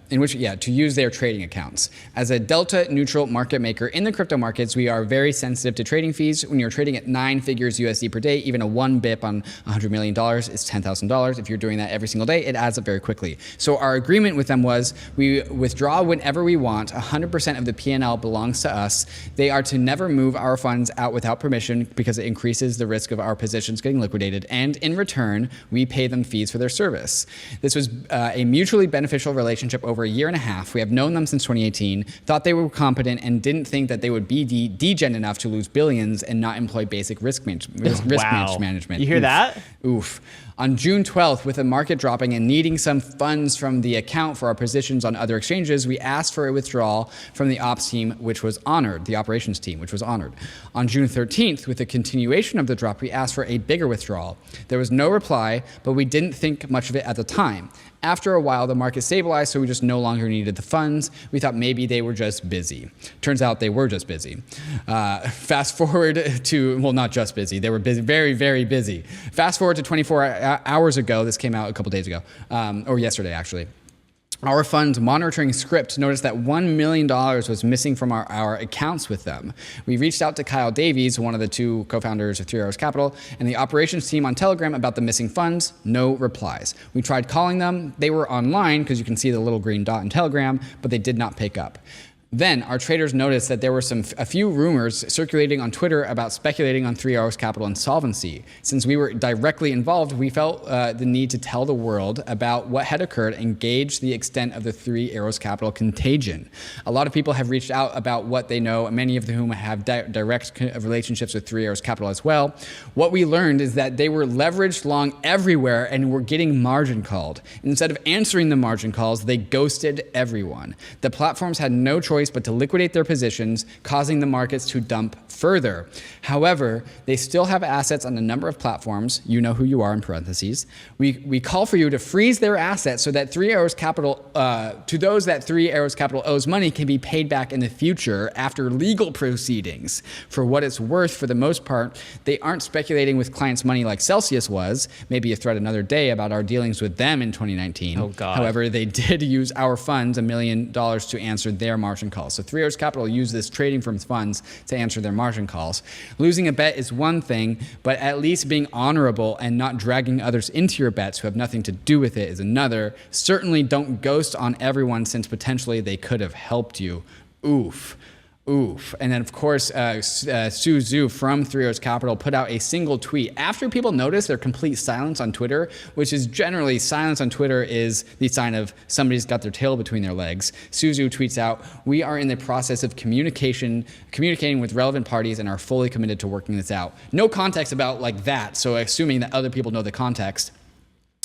to use their trading accounts. As a delta neutral market maker in the crypto markets, we are very sensitive to trading fees. When you're trading at 9 figures USD per day, even a 1 BIP on $100 million is $10,000. If you're doing that every single day, it adds up very quickly. So our agreement with them was we withdraw whenever we want. 100% of the P&L belongs to us. They are to never move our funds out without permission because it increases the risk of our positions getting liquidated. And in return, we pay them fees for their service. This was a mutually beneficial relationship over a year and a half. We have known them since 2018, thought they were competent, and didn't think that they would be degen enough to lose billions and not employ basic risk management. You hear that? Oof. On June 12th, with the market dropping and needing some funds from the account for our positions on other exchanges, we asked for a withdrawal from the ops team, which was honored, the operations team, which was honored. On June 13th, with the continuation of the drop, we asked for a bigger withdrawal. There was no reply, but we didn't think much of it at the time. After a while, the market stabilized, so we just no longer needed the funds. We thought maybe they were just busy. Turns out they were just busy. Fast forward to, well, not just busy. They were busy, very, very busy. Fast forward to 24 hours ago. This came out a couple days ago, or yesterday, actually. Our fund's monitoring script noticed that $1 million was missing from our accounts with them. We reached out to Kyle Davies, one of the two co-founders of Three Arrows Capital, and the operations team on Telegram about the missing funds. No replies. We tried calling them. They were online because you can see the little green dot in Telegram, but they did not pick up. Then our traders noticed that there were a few rumors circulating on Twitter about speculating on Three Arrows Capital insolvency. Since we were directly involved, we felt the need to tell the world about what had occurred and gauge the extent of the Three Arrows Capital contagion. A lot of people have reached out about what they know, many of whom have direct relationships with Three Arrows Capital as well. What we learned is that they were leveraged long everywhere and were getting margin called. Instead of answering the margin calls, they ghosted everyone. The platforms had no choice but to liquidate their positions, causing the markets to dump further. However, they still have assets on a number of platforms. You know who you are in parentheses. We call for you to freeze their assets so that Three Arrows Capital, to those that Three Arrows Capital owes money, can be paid back in the future after legal proceedings. For what it's worth, for the most part, they aren't speculating with clients' money like Celsius was. Maybe a thread another day about our dealings with them in 2019. Oh, God. However, they did use our funds, $1 million, to answer their margin calls. So Three Arrows Capital used this trading firm's funds to answer their margin calls. Losing a bet is one thing, but at least being honorable and not dragging others into your bets who have nothing to do with it is another. Certainly don't ghost on everyone since potentially they could have helped you. Oof. Oof. And then, of course, Su Zhu from Three Arrows Capital put out a single tweet. After people notice their complete silence on Twitter, which is generally silence on Twitter is the sign of somebody's got their tail between their legs, Su Zhu tweets out, "We are in the process of communicating with relevant parties and are fully committed to working this out." No context about like that, so assuming that other people know the context.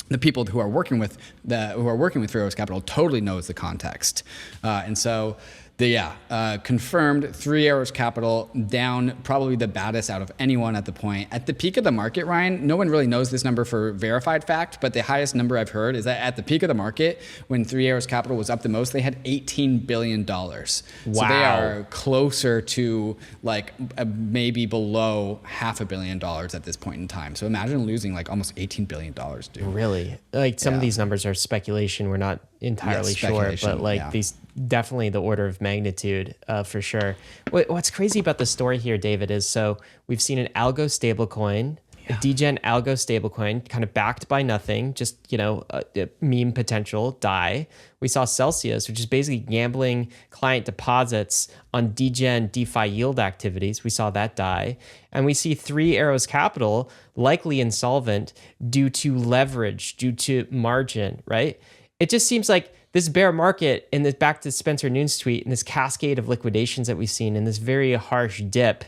The people who are working with Three Arrows Capital totally knows the context, and so Confirmed 3 Arrows Capital down, probably the baddest out of anyone at the point. At the peak of the market, Ryan, no one really knows this number for verified fact, but the highest number I've heard is that at the peak of the market, when 3 Arrows Capital was up the most, they had $18 billion. Wow. So they are closer to like maybe below $500 million at this point in time. So imagine losing like almost $18 billion, dude. Really? Like some of these numbers are speculation. We're not entirely sure, but like these definitely the order of magnitude for sure. What's crazy about the story here, David, is so we've seen an algo stablecoin, a degen algo stablecoin, kind of backed by nothing, just meme potential die. We saw Celsius, which is basically gambling client deposits on degen DeFi yield activities. We saw that die, and we see 3 Arrows Capital likely insolvent due to leverage, due to margin. Right? It just seems like this bear market and this, back to Spencer Noon's tweet, and this cascade of liquidations that we've seen and this very harsh dip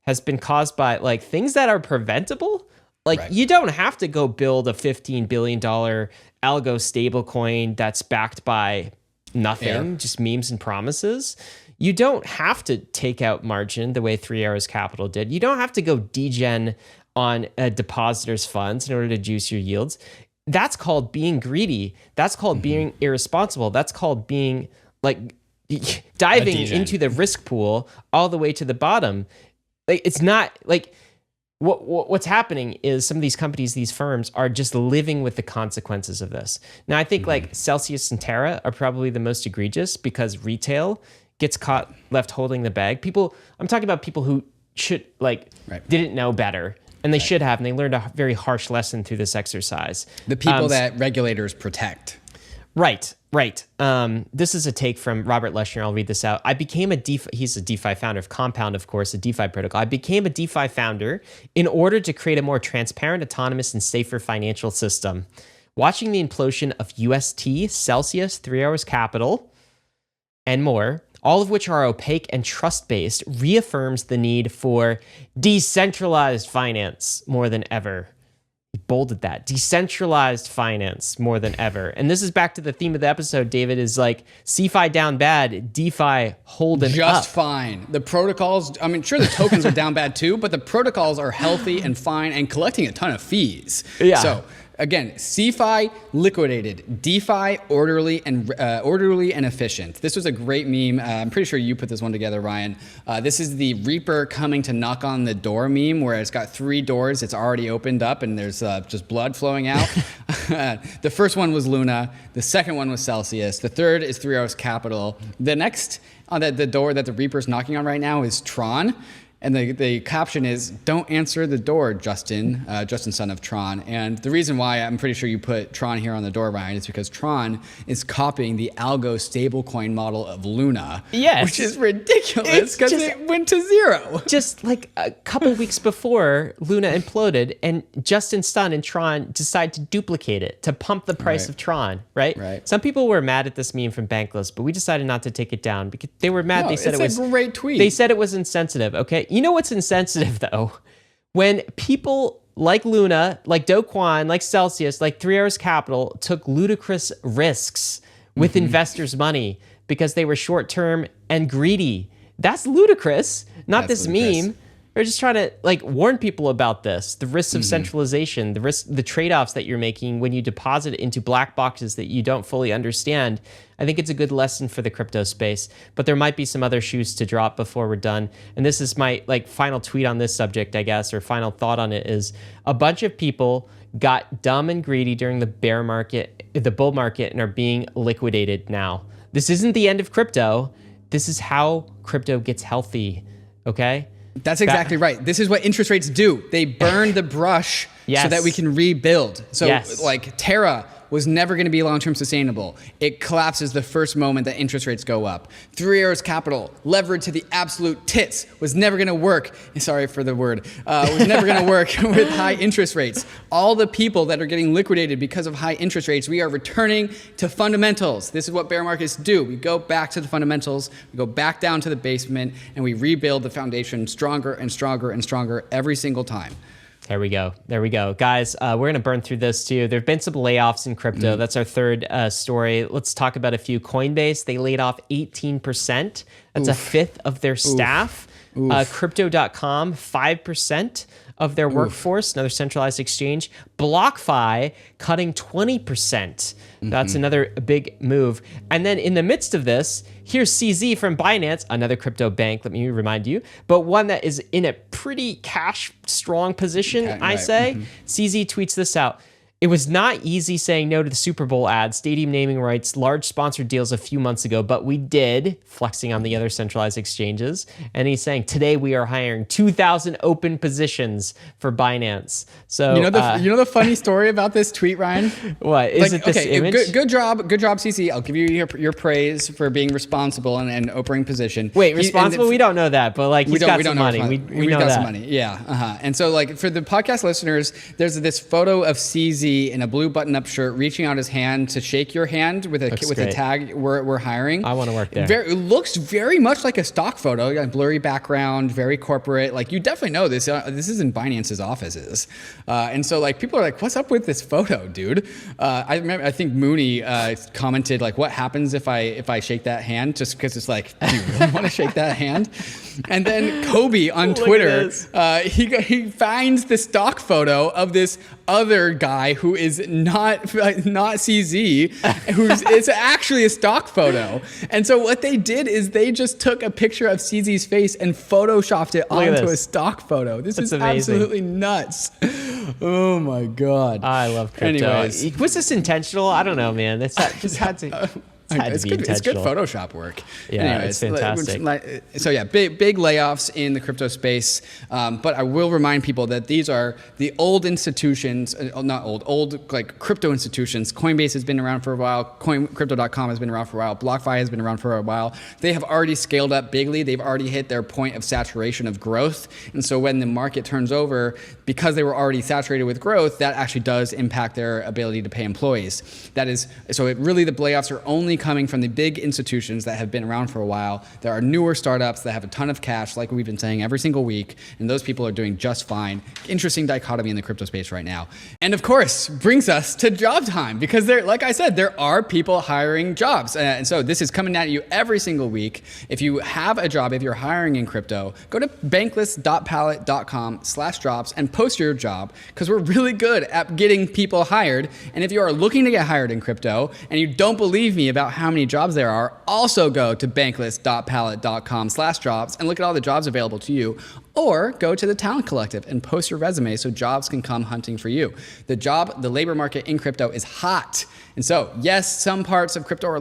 has been caused by like things that are preventable. Like you don't have to go build a $15 billion algo stablecoin that's backed by nothing, just memes and promises. You don't have to take out margin the way 3 Arrows Capital did. You don't have to go degen on a depositor's funds in order to juice your yields. That's called being greedy. That's called being irresponsible. That's called being like diving into the risk pool all the way to the bottom. Like it's not like what's happening is some of these companies, these firms are just living with the consequences of this. Now, I think like Celsius and Terra are probably the most egregious because retail gets caught left holding the bag. I'm talking about people who should didn't know better. And they should have, and they learned a very harsh lesson through this exercise. The people that regulators protect. Right. This is a take from Robert Leshner. I'll read this out. He's a DeFi founder of Compound, of course, a DeFi protocol. I became a DeFi founder in order to create a more transparent, autonomous, and safer financial system. Watching the implosion of UST, Celsius, 3 Arrows Capital, and more, all of which are opaque and trust-based, reaffirms the need for decentralized finance more than ever. He bolded that. Decentralized finance more than ever. And this is back to the theme of the episode, David, is like CeFi down bad, DeFi holding up. Just fine. The protocols, I mean, sure, the tokens are down bad too, but the protocols are healthy and fine and collecting a ton of fees. Yeah. So again, CeFi liquidated, DeFi orderly and efficient. This was a great meme. I'm pretty sure you put this one together, Ryan. This is the Reaper coming to knock on the door meme, where it's got 3 doors. It's already opened up, and there's just blood flowing out. The first one was Luna. The second one was Celsius. The third is 3 Arrows Capital. The next on the door that the Reaper's knocking on right now is Tron. And the caption is, "Don't answer the door, Justin," Justin, son of Tron. And the reason why I'm pretty sure you put Tron here on the door, Ryan, is because Tron is copying the algo stablecoin model of Luna. Yes. Which is ridiculous because it went to zero. Just like a couple weeks before Luna imploded, and Justin Sun and Tron decided to duplicate it to pump the price of Tron, right? Some people were mad at this meme from Bankless, but we decided not to take it down because they were mad. They said it's a great tweet. They said it was insensitive, okay? You know what's insensitive, though? When people like Luna, like Do Kwon, like Celsius, like 3 Arrows Capital took ludicrous risks with investors' money because they were short-term and greedy. That's ludicrous. Not this meme. We're just trying to warn people about this, the risks of centralization, the trade-offs that you're making when you deposit it into black boxes that you don't fully understand. I think it's a good lesson for the crypto space, but there might be some other shoes to drop before we're done. And this is my final tweet on this subject, I guess, or final thought on it is a bunch of people got dumb and greedy during the bear market, the bull market, and are being liquidated now. This isn't the end of crypto. This is how crypto gets healthy, okay? That's exactly right. This is what interest rates do. They burn the brush so that we can rebuild. So Terra was never going to be long-term sustainable. It collapses the first moment that interest rates go up. 3 Arrows Capital, levered to the absolute tits, was never going to work. Sorry for the word. Was never going to work with high interest rates. All the people that are getting liquidated because of high interest rates, we are returning to fundamentals. This is what bear markets do. We go back to the fundamentals, we go back down to the basement, and we rebuild the foundation stronger and stronger and stronger every single time. There we go. There we go. Guys, we're going to burn through this too. There have been some layoffs in crypto. That's our third story. Let's talk about a few. Coinbase, they laid off 18%. That's a fifth of their staff. Crypto.com, 5% of their workforce, another centralized exchange. BlockFi cutting 20%. That's another big move. And then in the midst of this, here's CZ from Binance, another crypto bank, let me remind you, but one that is in a pretty cash strong position, I say. CZ tweets this out. It was not easy saying no to the Super Bowl ad, stadium naming rights, large sponsored deals a few months ago, but we did, flexing on the other centralized exchanges. And he's saying, today we are hiring 2,000 open positions for Binance. So you know the funny story about this tweet, Ryan? What? Is it this image? Good job, CC. I'll give you your praise for being responsible and opening position. Wait, responsible? We don't know that, but like he's got some money. We know got that. Some money. Yeah. And so like for the podcast listeners, there's this photo of CZ in a blue button-up shirt, reaching out his hand to shake your hand with a tag. We're hiring. I want to work there. It looks very much like a stock photo. Blurry background, very corporate. Like you definitely know this. This is in Binance's offices, and so like people are like, "What's up with this photo, dude?" I think Mooney commented like, "What happens if I shake that hand?" Just because it's like, do you really want to shake that hand? And then Kobe on Twitter, he finds the stock photo of this other guy who is not CZ, it's actually a stock photo. And so what they did is they just took a picture of CZ's face and photoshopped it onto a stock photo. This is amazing. Absolutely nuts. Oh my God. I love crypto. Anyways. Was this intentional? I don't know, man. It's just had to... It's good Photoshop work. Yeah, anyways, it's fantastic. So yeah, big layoffs in the crypto space. But I will remind people that these are the old institutions, old like crypto institutions. Coinbase has been around for a while. Crypto.com has been around for a while. BlockFi has been around for a while. They have already scaled up bigly. They've already hit their point of saturation of growth. And so when the market turns over, because they were already saturated with growth, that actually does impact their ability to pay employees. The layoffs are only coming from the big institutions that have been around for a while. There are newer startups that have a ton of cash, like we've been saying every single week, and those people are doing just fine. Interesting dichotomy in the crypto space right now. And of course, brings us to job time, because like I said, there are people hiring jobs. And so this is coming at you every single week. If you have a job, if you're hiring in crypto, go to bankless.pallet.com/jobs and post your job, because we're really good at getting people hired. And if you are looking to get hired in crypto and you don't believe me about how many jobs there are, also go to bankless.pallet.com/jobs and look at all the jobs available to you. Or go to the Talent Collective and post your resume so jobs can come hunting for you. The labor market in crypto is hot. And so, yes, some parts of crypto are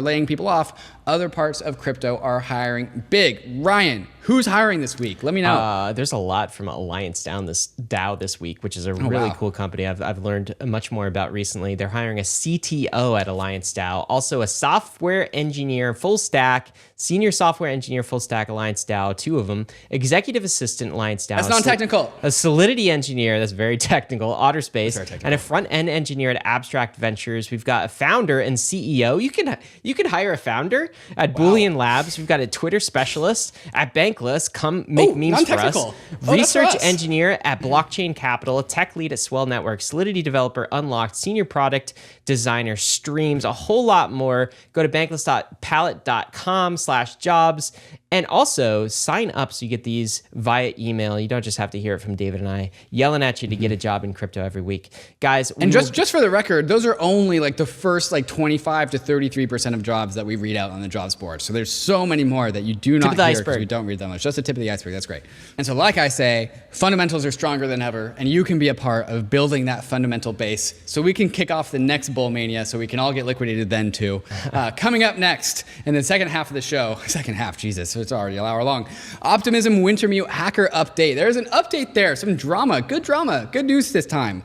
laying people off. Other parts of crypto are hiring big. Ryan, who's hiring this week? Let me know. There's a lot from Alliance DAO this week, which is a really cool company I've learned much more about recently. They're hiring a CTO at Alliance DAO, also a software engineer, full stack, senior software engineer, full stack, Alliance DAO, two of them, executive assistant, Alliance DAO. That's non-technical. A Solidity engineer, that's very technical, OtterSpace, and a front-end engineer at Abstract Ventures. We've got a founder and CEO. You can hire a founder at Boolean Labs. We've got a Twitter specialist at Bankless. Come make memes for us. Research engineer at Blockchain Capital, a tech lead at Swell Network, Solidity developer, Unlocked, senior product designer, Streams, a whole lot more. Go to bankless.pallet.com/jobs. And also sign up so you get these via email. You don't just have to hear it from David and I yelling at you to get a job in crypto every week. Guys, and just for the record, those are only like the first like 25 to 33% of jobs that we read out on the jobs board. So there's so many more that you do not hear because we don't read that much. Just the tip of the iceberg. That's great. And so like I say, fundamentals are stronger than ever, and you can be a part of building that fundamental base so we can kick off the next bull mania so we can all get liquidated then too. Coming up next in the second half of the show, Jesus. It's already an hour long. Optimism Wintermute hacker update. There's an update there. Some drama. Good news this time.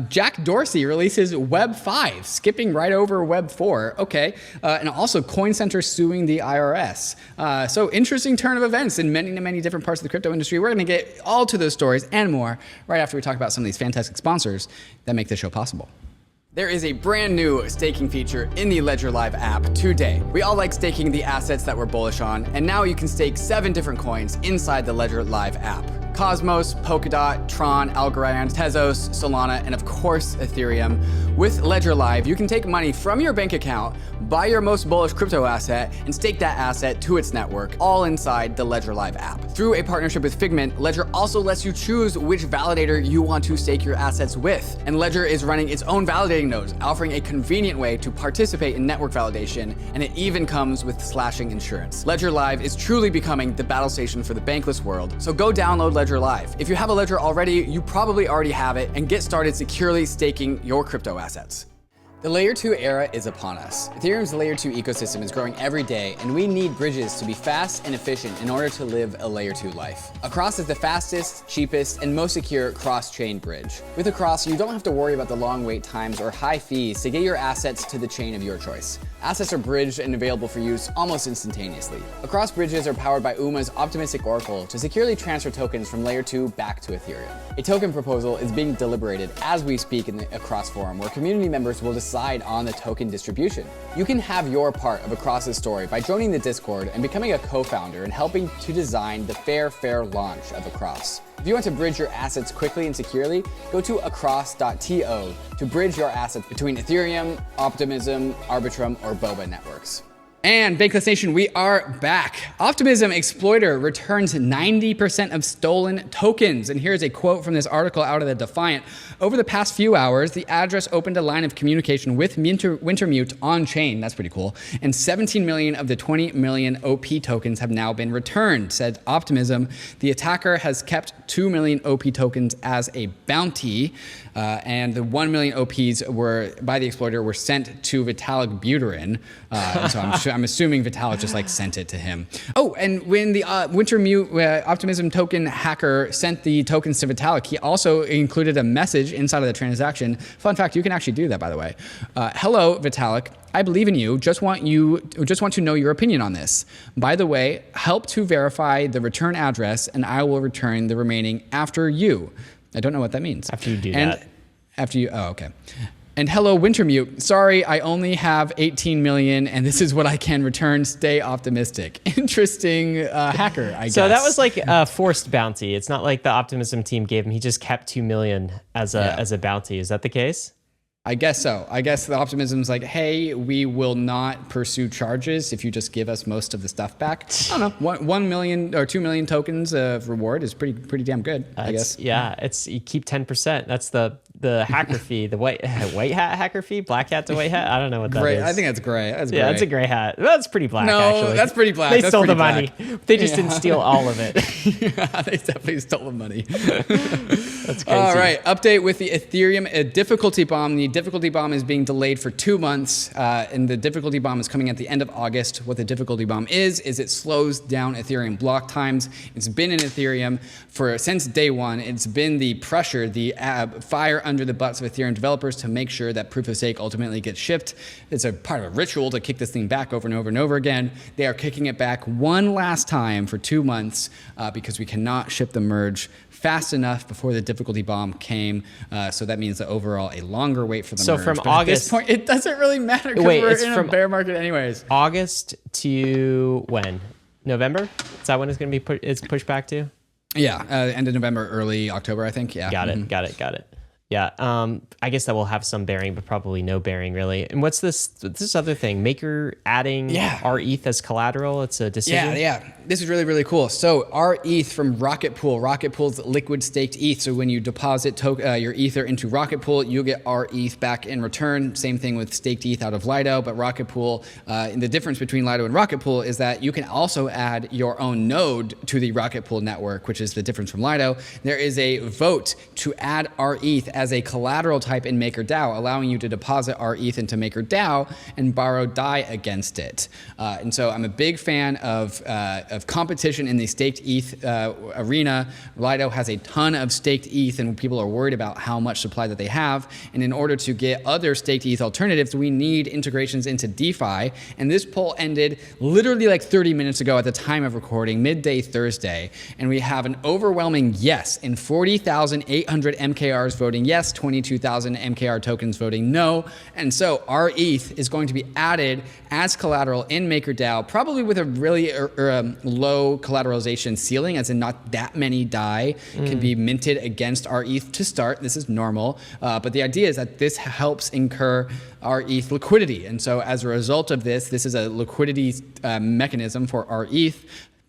Jack Dorsey releases Web5, skipping right over Web4. Okay. And also Coin Center suing the IRS. So interesting turn of events in many different parts of the crypto industry. We're going to get all to those stories and more right after we talk about some of these fantastic sponsors that make this show possible. There is a brand new staking feature in the Ledger Live app today. We all like staking the assets that we're bullish on, and now you can stake 7 different coins inside the Ledger Live app. Cosmos, Polkadot, Tron, Algorand, Tezos, Solana, and of course Ethereum. With Ledger Live, you can take money from your bank account, buy your most bullish crypto asset, and stake that asset to its network, all inside the Ledger Live app. Through a partnership with Figment, Ledger also lets you choose which validator you want to stake your assets with. And Ledger is running its own validating nodes, offering a convenient way to participate in network validation, and it even comes with slashing insurance. Ledger Live is truly becoming the battle station for the bankless world, so go download Ledger Live. If you have a Ledger already, you probably already have it, and get started securely staking your crypto assets. The Layer 2 era is upon us. Ethereum's Layer 2 ecosystem is growing every day, and we need bridges to be fast and efficient in order to live a Layer 2 life. Across is the fastest, cheapest, and most secure cross-chain bridge. With Across, you don't have to worry about the long wait times or high fees to get your assets to the chain of your choice. Assets are bridged and available for use almost instantaneously. Across bridges are powered by UMA's Optimistic Oracle to securely transfer tokens from Layer 2 back to Ethereum. A token proposal is being deliberated as we speak in the Across forum, where community members will decide on the token distribution. You can have your part of Across's story by joining the Discord and becoming a co-founder and helping to design the fair launch of Across. If you want to bridge your assets quickly and securely, go to across.to to bridge your assets between Ethereum, Optimism, Arbitrum, or Boba networks. And Bankless Nation, we are back. Optimism exploiter returns 90% of stolen tokens. And here's a quote from this article out of the Defiant. Over the past few hours, the address opened a line of communication with Wintermute on chain. That's pretty cool. And 17 million of the 20 million OP tokens have now been returned, said Optimism. The attacker has kept 2 million OP tokens as a bounty. And the 1 million OPs were, by the exploiter, were sent to Vitalik Buterin. And so I'm assuming Vitalik just like sent it to him. Oh, and when the Wintermute Optimism token hacker sent the tokens to Vitalik, he also included a message inside of the transaction. Fun fact, you can actually do that, by the way. Hello, Vitalik. I believe in you. Just want to know your opinion on this. By the way, help to verify the return address, and I will return the remaining after you. I don't know what that means. After you do that. After you, oh, okay. And hello, Wintermute. Sorry, I only have 18 million, and this is what I can return. Stay optimistic. Interesting hacker, I guess. So that was like a forced bounty. It's not like the Optimism team gave him. He just kept 2 million as a bounty. Is that the case? I guess so. I guess the Optimism's like, hey, we will not pursue charges if you just give us most of the stuff back. I don't know. 1 million or 2 million tokens of reward is pretty damn good, I guess. Yeah, you keep 10%. That's the hacker fee, the white hat hacker fee, black hat to white hat. I don't know what that is. I think that's gray. That's gray. Yeah, it's a gray hat. That's pretty black. No, actually. That's pretty black. They that's stole the black. money. They just didn't steal all of it. Yeah, they definitely stole the money. That's crazy. All right, update with the Ethereum difficulty bomb. The difficulty bomb is being delayed for 2 months, and the difficulty bomb is coming at the end of August. What the difficulty bomb is it slows down Ethereum block times. It's been in Ethereum since day one. It's been the pressure, the fire under the butts of Ethereum developers to make sure that proof of stake ultimately gets shipped. It's a part of a ritual to kick this thing back over and over and over again. They are kicking it back one last time for 2 months because we cannot ship the merge fast enough before the difficulty bomb came. So that means that overall a longer wait for the merge. So from but August, at this point, it doesn't really matter because we're in a bear market anyways. August to when? November? Is that when it's going to be it's pushed back to? Yeah, end of November, early October, I think. Yeah. Got it. Yeah, I guess that will have some bearing, but probably no bearing really. And what's this other thing? Maker adding our ETH as collateral. It's a decision. Yeah. This is really cool. So our ETH from Rocket Pool. Rocket Pool's liquid staked ETH. So when you deposit your Ether into Rocket Pool, you'll get our ETH back in return. Same thing with staked ETH out of Lido. But Rocket Pool, and the difference between Lido and Rocket Pool is that you can also add your own node to the Rocket Pool network, which is the difference from Lido. There is a vote to add our ETH as a collateral type in MakerDAO, allowing you to deposit our ETH into MakerDAO and borrow DAI against it. And so I'm a big fan of competition in the staked ETH arena. Lido has a ton of staked ETH, and people are worried about how much supply that they have. And in order to get other staked ETH alternatives, we need integrations into DeFi. And this poll ended literally like 30 minutes ago at the time of recording, midday Thursday. And we have an overwhelming yes, and 40,800 MKRs voting yes, 22,000 MKR tokens voting no. And so our ETH is going to be added as collateral in MakerDAO, probably with a really low collateralization ceiling, as in not that many DAI can be minted against our ETH to start. This is normal. But the idea is that this helps incur our ETH liquidity. And so as a result of this is a liquidity mechanism for our ETH,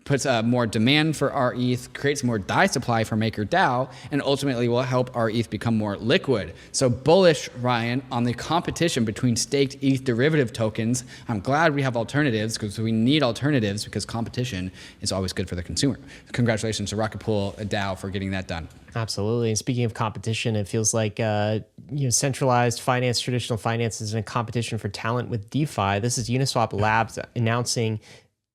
puts more demand for our ETH, creates more DAI supply for MakerDAO, and ultimately will help our ETH become more liquid. So bullish, Ryan, on the competition between staked ETH derivative tokens. I'm glad we have alternatives, because we need alternatives, because competition is always good for the consumer. Congratulations to Rocket Pool DAO for getting that done. Absolutely. And speaking of competition, it feels like centralized finance, traditional finance is in a competition for talent with DeFi. This is Uniswap Labs announcing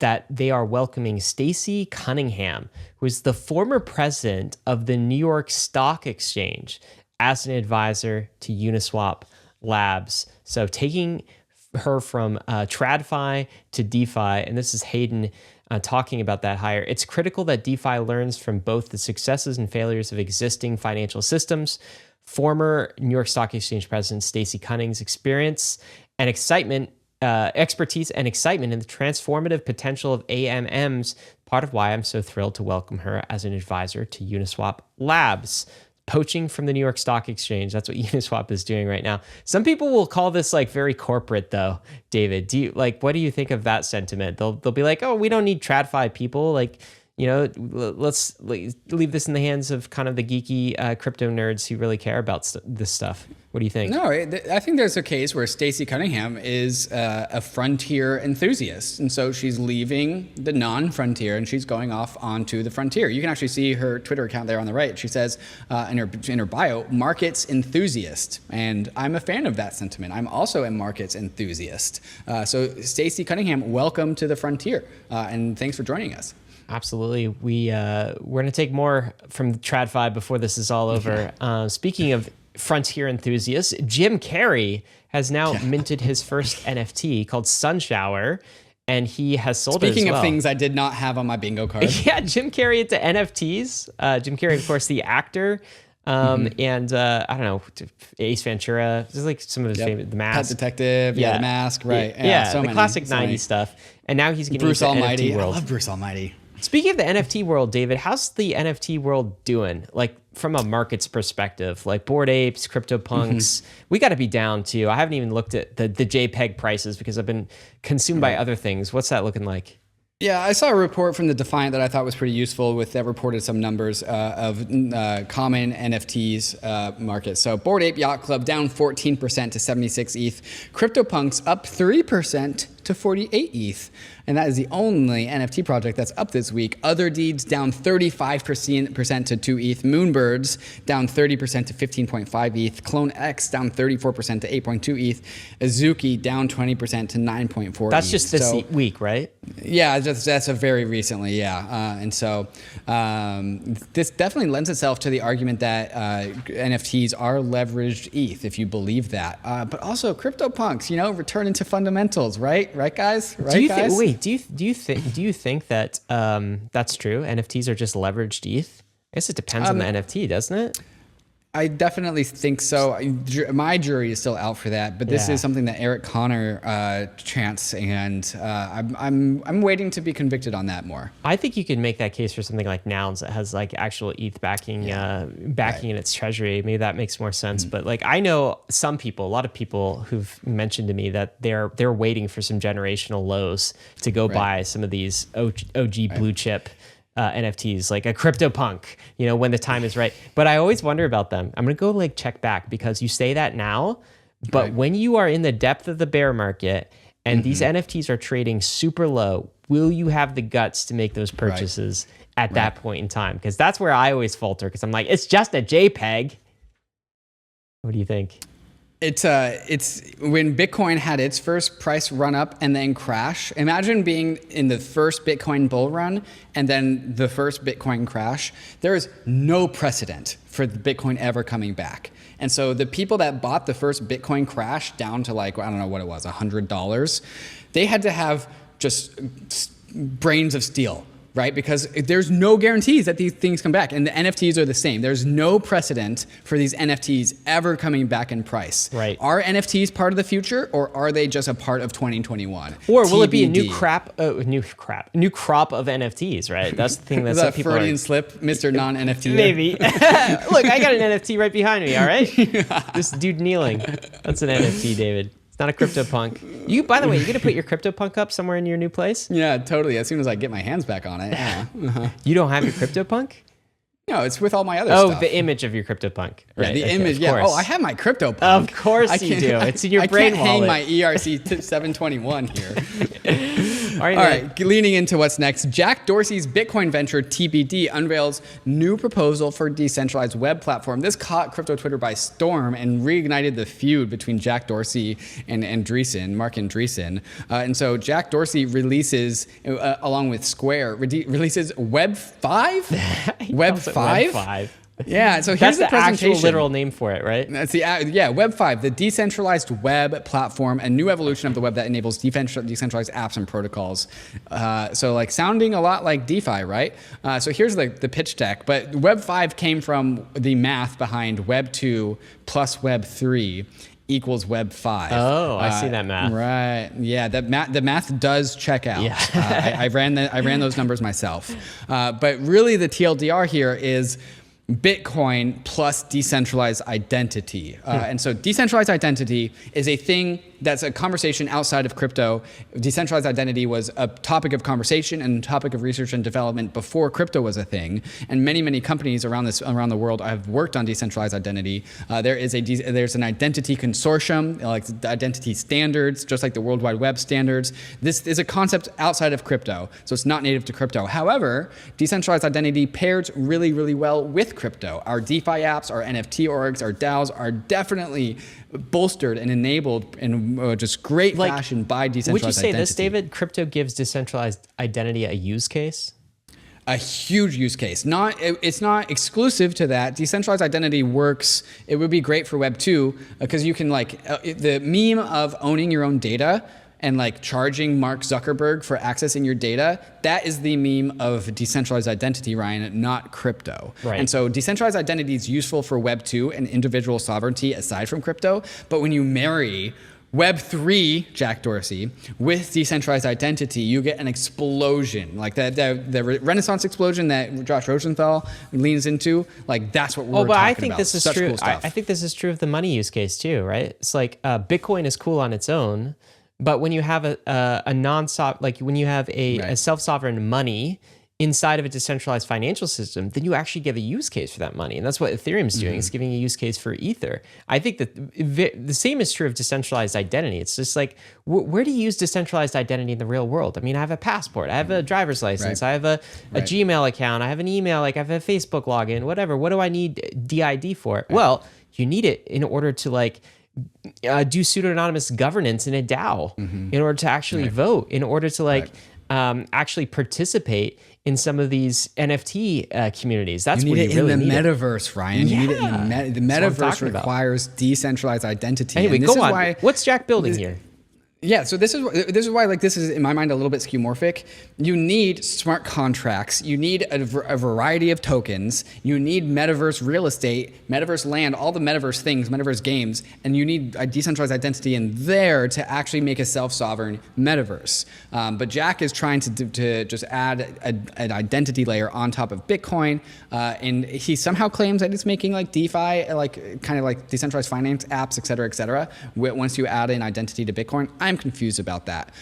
that they are welcoming Stacey Cunningham, who is the former president of the New York Stock Exchange, as an advisor to Uniswap Labs. So taking her from TradFi to DeFi, and this is Hayden talking about that hire. It's critical that DeFi learns from both the successes and failures of existing financial systems. Former New York Stock Exchange president Stacey Cunningham's experience and expertise and excitement in the transformative potential of AMMs, part of why I'm so thrilled to welcome her as an advisor to Uniswap Labs. Poaching from the New York Stock Exchange. That's what Uniswap is doing right now. Some people will call this like very corporate though, David. What do you think of that sentiment? They'll be like, oh, we don't need TradFi people. Like, let's leave this in the hands of kind of the geeky crypto nerds who really care about this stuff. What do you think? No, I think there's a case where Stacey Cunningham is a frontier enthusiast. And so she's leaving the non-frontier and she's going off onto the frontier. You can actually see her Twitter account there on the right. She says in her bio, markets enthusiast. And I'm a fan of that sentiment. I'm also a markets enthusiast. So Stacey Cunningham, welcome to the frontier. And thanks for joining us. Absolutely. We're going to take more from TradFi before this is all over. Speaking of frontier enthusiasts, Jim Carrey has now minted his first NFT called Sunshower, and he has sold it as well. Speaking of things I did not have on my bingo card. Yeah, Jim Carrey into NFTs. Jim Carrey, of course, the actor. And I don't know, Ace Ventura. This is like some of his favorite, The Mask. Pet Detective, The Mask, right. Yeah, so the classic 90s stuff. And now he's getting Bruce into Almighty. NFT world. I love Bruce Almighty. Speaking of the NFT world, David, how's the NFT world doing? Like from a markets perspective, like Bored Apes, CryptoPunks, we got to be down too. I haven't even looked at the JPEG prices because I've been consumed by other things. What's that looking like? Yeah, I saw a report from the Defiant that I thought was pretty useful that reported some numbers of common NFTs market. So Bored Ape Yacht Club down 14% to 76 ETH. CryptoPunks up 3% to 48 ETH. And that is the only NFT project that's up this week. Other Deeds down 35% to 2 ETH. Moonbirds down 30% to 15.5 ETH. Clone X down 34% to 8.2 ETH. Azuki down 20% to 9.4 That's ETH. just this week, right? Yeah, that's a very recently, yeah. And so this definitely lends itself to the argument that NFTs are leveraged ETH, if you believe that. But also CryptoPunks, returning to fundamentals, right? Right, guys? Right, guys? Do you think that that's true? NFTs are just leveraged ETH? I guess it depends on the NFT, doesn't it? I definitely think so. My jury is still out for that, but this is something that Eric Connor chants, and I'm waiting to be convicted on that more. I think you could make that case for something like Nouns that has like actual ETH backing in its treasury. Maybe that makes more sense. But like I know a lot of people who've mentioned to me that they're waiting for some generational lows to go buy some of these OG blue chip NFTs, like a CryptoPunk, when the time is right. But I always wonder about them. I'm going to go check back, because you say that now, but when you are in the depth of the bear market and these NFTs are trading super low, will you have the guts to make those purchases at that point in time? Because that's where I always falter, because I'm like, it's just a JPEG. What do you think? It's when Bitcoin had its first price run up and then crash. Imagine being in the first Bitcoin bull run and then the first Bitcoin crash. There is no precedent for Bitcoin ever coming back. And so the people that bought the first Bitcoin crash down to I don't know what it was, $100, they had to have just brains of steel. right? Because there's no guarantees that these things come back. And the NFTs are the same. There's no precedent for these NFTs ever coming back in price. Right. Are NFTs part of the future, or are they just a part of 2021? Or will it be a new TBD. crop of NFTs, right? That's the thing Is that's that what people Freudian are... slip, Mr. Non-NFT? Maybe. Look, I got an NFT right behind me, all right? This dude kneeling. That's an NFT, David. It's not a CryptoPunk. You, by the way, you gonna put your CryptoPunk up somewhere in your new place? Yeah, totally. As soon as I get my hands back on it. Yeah. You don't have your CryptoPunk? No, it's with all my other Oh, stuff. the image of your CryptoPunk. Yeah, Right, the okay, image. of Yeah. course. Oh, I have my CryptoPunk. Of course I you can't- do. It's in your brain I can't hang wallet. my ERC 721 here. All right, All right, leaning into what's next, Jack Dorsey's Bitcoin venture TBD unveils new proposal for decentralized web platform. This caught crypto Twitter by storm and reignited the feud between Jack Dorsey and Andreessen, Mark Andreessen. And so Jack Dorsey releases, along with Square, releases Web5? Web5? Web5. Yeah, so here's That's the the presentation. actual literal name for it, right? That's the Web5, the decentralized web platform, a new evolution of the web that enables decentralized apps and protocols. So like sounding a lot like DeFi, right? So here's the pitch deck. But Web5 came from the math behind Web2 plus Web3 equals Web5. Oh, I see that math. Right. Yeah, the math does check out. Yeah. I ran those numbers myself. But really the TLDR here is Bitcoin plus decentralized identity. And so decentralized identity is a thing that's a conversation outside of crypto. Decentralized identity was a topic of conversation and topic of research and development before crypto was a thing. And many, many companies around the world have worked on decentralized identity. There's an identity consortium, like the identity standards, just like the World Wide Web standards. This is a concept outside of crypto, so it's not native to crypto. However, decentralized identity pairs really, really well with crypto. Our DeFi apps, our NFT orgs, our DAOs are definitely bolstered and enabled in just great fashion by decentralized Would you say identity. this, David? Crypto gives decentralized identity a use case? A huge use case. It's not exclusive to that. Decentralized identity works. It would be great for Web 2 because you can the meme of owning your own data and like charging Mark Zuckerberg for accessing your data, that is the meme of decentralized identity, Ryan, not crypto. Right. And so decentralized identity is useful for Web 2 and individual sovereignty aside from crypto. But when you marry Web 3, Jack Dorsey, with decentralized identity, you get an explosion. Like the Renaissance explosion that Josh Rosenthal leans into, like that's what we're talking about. But I think this is Such true. Cool stuff. I think this is true of the money use case too, right? It's like Bitcoin is cool on its own, but when you have when you have a self-sovereign money inside of a decentralized financial system, then you actually give a use case for that money. And that's what Ethereum is doing. It's giving a use case for Ether. I think that the same is true of decentralized identity. It's just like, where do you use decentralized identity in the real world? I mean, I have a passport, I have a driver's license, I have a Gmail account, I have an email, like I have a Facebook login, whatever. What do I need DID for? Right. Well, you need it in order to do pseudo-anonymous governance in a DAO, in order to actually vote, in order to actually participate in some of these NFT communities. That's where you really need it. You need it in the metaverse, Ryan. You need it in the metaverse requires decentralized identity. Anyway, and this go is on. Why, what's Jack building here? Yeah, so this is why this is in my mind a little bit skeuomorphic. You need smart contracts. You need a variety of tokens. You need metaverse real estate, metaverse land, all the metaverse things, metaverse games, and you need a decentralized identity in there to actually make a self-sovereign metaverse. But Jack is trying to just add an identity layer on top of Bitcoin, and he somehow claims that it's making DeFi, kind of like decentralized finance apps, et cetera, once you add an identity to Bitcoin. I'm confused about that.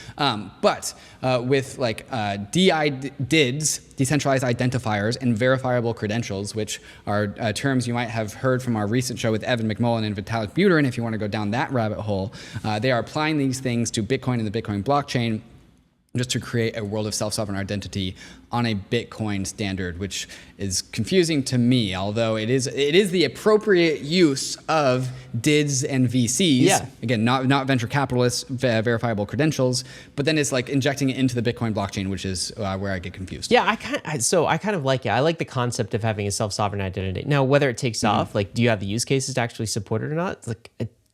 But with DIDs, decentralized identifiers, and verifiable credentials, which are terms you might have heard from our recent show with Evan McMullen and Vitalik Buterin, if you want to go down that rabbit hole, they are applying these things to Bitcoin and the Bitcoin blockchain just to create a world of self-sovereign identity on a Bitcoin standard, which is confusing to me, although it is the appropriate use of DIDs and VCs. Yeah. Again, not venture capitalists, verifiable credentials, but then it's injecting it into the Bitcoin blockchain, which is where I get confused. Yeah, I kind of like it. I like the concept of having a self-sovereign identity. Now, whether it takes off, do you have the use cases to actually support it or not?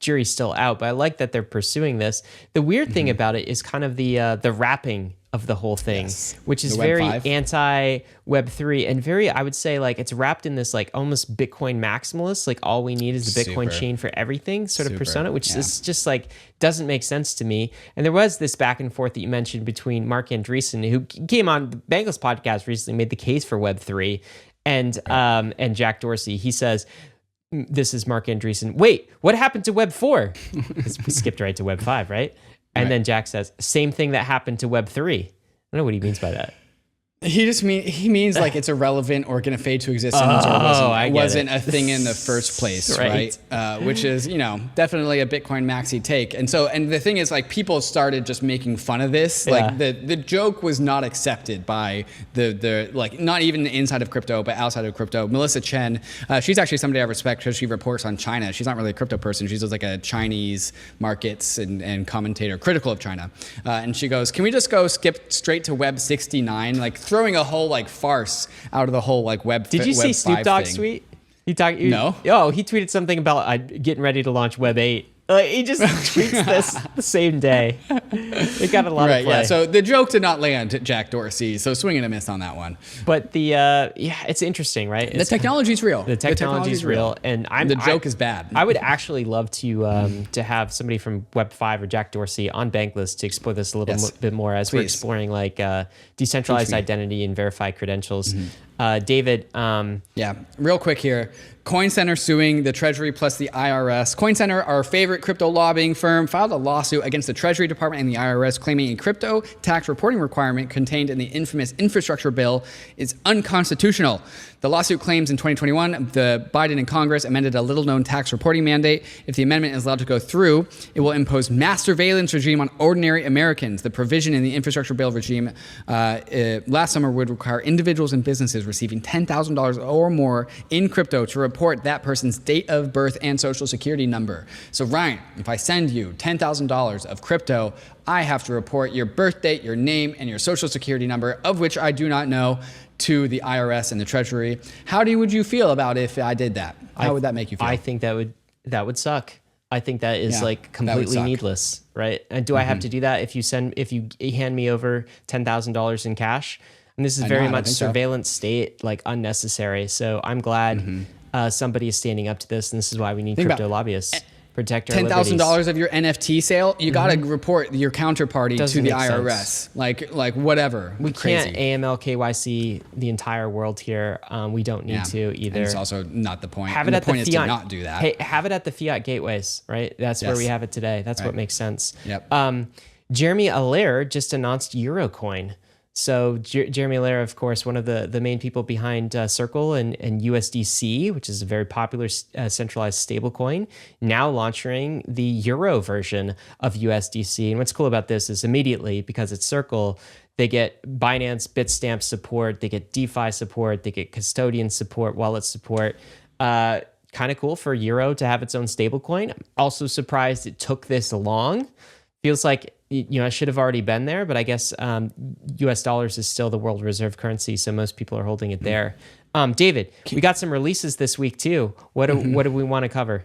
jury's still out, but I like that they're pursuing this. The weird thing about it is kind of the wrapping of the whole thing, which is very anti Web3 and very, I would say, like it's wrapped in this like almost Bitcoin maximalist, like all we need is the Bitcoin chain for everything sort of persona, which is just like doesn't make sense to me. And there was this back and forth that you mentioned between Mark Andreessen, who came on the Bankless podcast recently, made the case for Web3, and Jack Dorsey. He says, this is Mark Andreessen. Wait, what happened to Web 4? We skipped right to Web 5, right? And then Jack says, same thing that happened to Web 3. I don't know what he means by that. He means like it's irrelevant or going to fade to existence or wasn't a thing in the first place, right? Which is, definitely a Bitcoin maxi take. And the thing is, like, people started just making fun of this. Like the joke was not accepted by the like, not even inside of crypto, but outside of crypto. Melissa Chen, she's actually somebody I respect because she reports on China. She's not really a crypto person. She's just like a Chinese markets and commentator, critical of China. And she goes, can we just go skip straight to Web 69? Like, throwing a whole like farce out of the whole like Web. Did you see Snoop Dogg's tweet? No. Oh, he tweeted something about getting ready to launch Web 8. He just tweets this the same day. It got a lot of play. Yeah. So the joke did not land at Jack Dorsey. So swing and a miss on that one. But it's interesting, right? The technology's real. The technology's real, and the joke is bad. I would actually love to have somebody from Web5 or Jack Dorsey on Bankless to explore this a little bit more as we're exploring like decentralized identity and verified credentials. David. Real quick here. Coin Center suing the Treasury plus the IRS. Coin Center, our favorite crypto lobbying firm, filed a lawsuit against the Treasury Department and the IRS, claiming a crypto tax reporting requirement contained in the infamous infrastructure bill is unconstitutional. The lawsuit claims in 2021, the Biden and Congress amended a little-known tax reporting mandate. If the amendment is allowed to go through, it will impose mass surveillance regime on ordinary Americans. The provision in the infrastructure bill regime last summer would require individuals and businesses receiving $10,000 or more in crypto to report that person's date of birth and social security number. So Ryan, if I send you $10,000 of crypto, I have to report your birth date, your name, and your social security number, of which I do not know, to the IRS and the Treasury. How would you feel about if I did that? How would that make you feel? I think that would suck. I think that is like completely needless, right? And do I have to do that if you hand me over $10,000 in cash? And this is very much surveillance state, like unnecessary. So I'm glad somebody is standing up to this, and this is why we need crypto lobbyists. Protect our $10,000 of your NFT sale, you got to report your counterparty to the IRS. Like whatever. We can't AML KYC the entire world here. We don't need to either. And it's also not the point. Have it at the point is to not do that. Hey, have it at the fiat gateways, right? That's where we have it today. That's what makes sense. Yep. Jeremy Allaire just announced Eurocoin. So Jeremy Allaire, of course, one of the main people behind Circle and USDC, which is a very popular centralized stablecoin, now launching the Euro version of USDC. And what's cool about this is immediately, because it's Circle, they get Binance Bitstamp support, they get DeFi support, they get custodian support, wallet support. Kind of cool for Euro to have its own stablecoin. I'm also surprised it took this long. Feels like I should have already been there, but I guess US dollars is still the world reserve currency, so most people are holding it there. David, we got some releases this week too. What do we want to cover?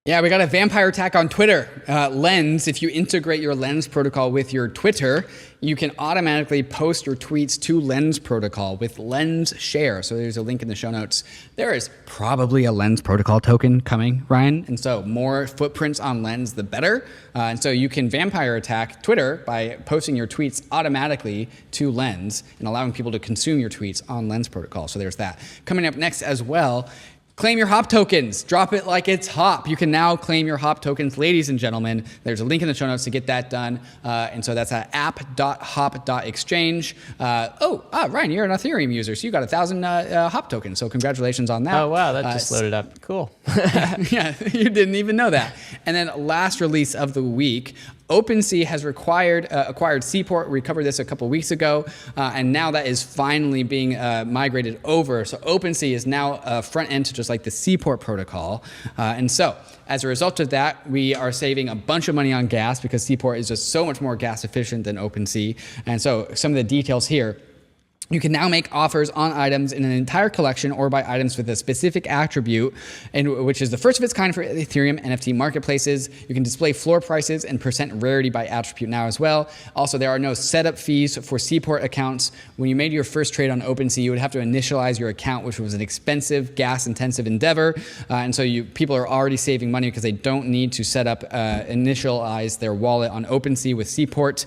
Yeah, we got a vampire attack on Twitter. Lens, if you integrate your Lens protocol with your Twitter, you can automatically post your tweets to Lens protocol with Lens Share. So there's a link in the show notes. There is probably a Lens protocol token coming, Ryan. And so more footprints on Lens, the better. And so you can vampire attack Twitter by posting your tweets automatically to Lens and allowing people to consume your tweets on Lens protocol. So there's that. Coming up next as well, claim your HOP tokens. Drop it like it's HOP. You can now claim your HOP tokens, ladies and gentlemen. There's a link in the show notes to get that done. And so that's at app.hop.exchange. Ryan, you're an Ethereum user, so you got 1,000 HOP tokens. So congratulations on that. Oh, wow, that just loaded up. Cool. Yeah, you didn't even know that. And then last release of the week, OpenSea has acquired Seaport. We covered this a couple weeks ago, and now that is finally being migrated over. So OpenSea is now front end to just like the Seaport protocol. And so as a result of that, we are saving a bunch of money on gas because Seaport is just so much more gas efficient than OpenSea. And so some of the details here. You can now make offers on items in an entire collection or by items with a specific attribute, and which is the first of its kind for Ethereum NFT marketplaces. You can display floor prices and percent rarity by attribute now as well. Also, there are no setup fees for Seaport accounts. When you made your first trade on OpenSea, you would have to initialize your account, which was an expensive, gas-intensive endeavor. And so people are already saving money because they don't need to set up, initialize their wallet on OpenSea with Seaport,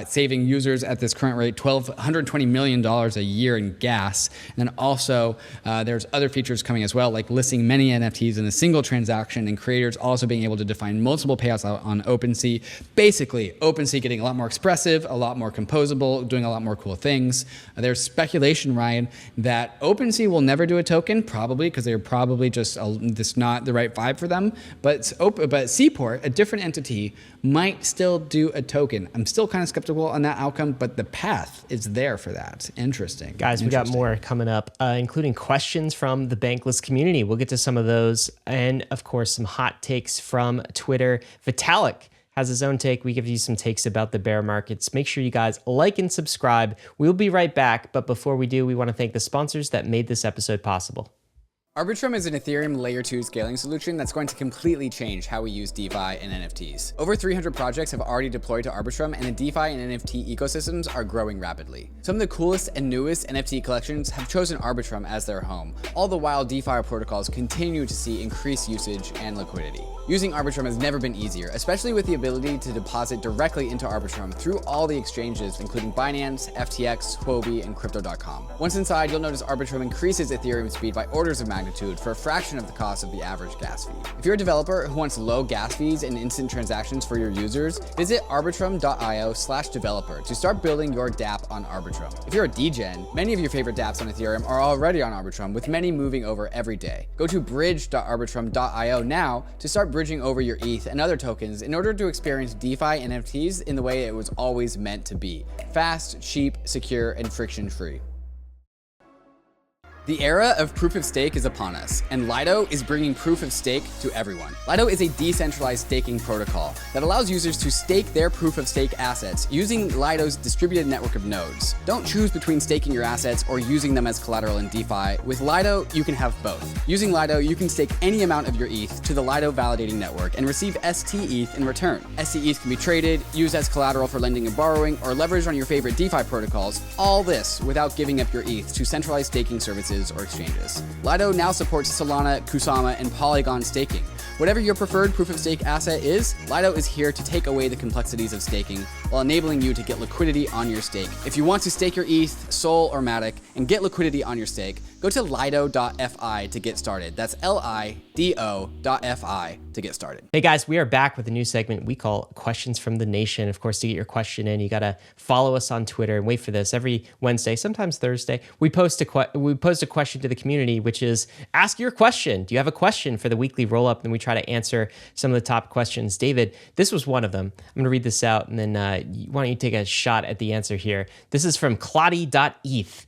saving users at this current rate $120 million a year in gas. And then also there's other features coming as well, like listing many NFTs in a single transaction, and creators also being able to define multiple payouts on OpenSea. Basically, OpenSea getting a lot more expressive, a lot more composable, doing a lot more cool things. There's speculation, Ryan, that OpenSea will never do a token, probably because they're probably just not the right vibe for them. But Seaport, a different entity, might still do a token. I'm still kind of skeptical on that outcome, but the path is there for that. Interesting. Guys, we got more coming up, including questions from the Bankless community. We'll get to some of those. And of course, some hot takes from Twitter. Vitalik has his own take. We give you some takes about the bear markets. Make sure you guys like and subscribe. We'll be right back. But before we do, we want to thank the sponsors that made this episode possible. ARBITRUM is an Ethereum Layer 2 scaling solution that's going to completely change how we use DeFi and NFTs. Over 300 projects have already deployed to ARBITRUM, and the DeFi and NFT ecosystems are growing rapidly. Some of the coolest and newest NFT collections have chosen ARBITRUM as their home, all the while DeFi protocols continue to see increased usage and liquidity. Using ARBITRUM has never been easier, especially with the ability to deposit directly into ARBITRUM through all the exchanges, including Binance, FTX, Huobi, and Crypto.com. Once inside, you'll notice ARBITRUM increases Ethereum speed by orders of magnitude for a fraction of the cost of the average gas fee. If you're a developer who wants low gas fees and instant transactions for your users, visit arbitrum.io/developer to start building your dApp on ARBITRUM. If you're a degen, many of your favorite dApps on Ethereum are already on ARBITRUM, with many moving over every day. Go to bridge.arbitrum.io now to start bridging over your ETH and other tokens in order to experience DeFi and NFTs in the way it was always meant to be: fast, cheap, secure, and friction-free. The era of proof of stake is upon us, and Lido is bringing proof of stake to everyone. Lido is a decentralized staking protocol that allows users to stake their proof of stake assets using Lido's distributed network of nodes. Don't choose between staking your assets or using them as collateral in DeFi. With Lido, you can have both. Using Lido, you can stake any amount of your ETH to the Lido validating network and receive stETH in return. stETH can be traded, used as collateral for lending and borrowing, or leveraged on your favorite DeFi protocols. All this without giving up your ETH to centralized staking services or exchanges. Lido now supports Solana, Kusama, and Polygon staking. Whatever your preferred proof of stake asset is, Lido is here to take away the complexities of staking while enabling you to get liquidity on your stake. If you want to stake your ETH, Sol, or Matic and get liquidity on your stake, go to lido.fi to get started. That's lido.fi to get started. Hey guys, we are back with a new segment we call Questions from the Nation. Of course, to get your question in, you got to follow us on Twitter and wait for this. Every Wednesday, sometimes Thursday, we post a question to the community, which is ask your question. Do you have a question for the weekly roll-up? And we try to answer some of the top questions. David, this was one of them. I'm going to read this out, and then why don't you take a shot at the answer here? This is from Claudy.eth.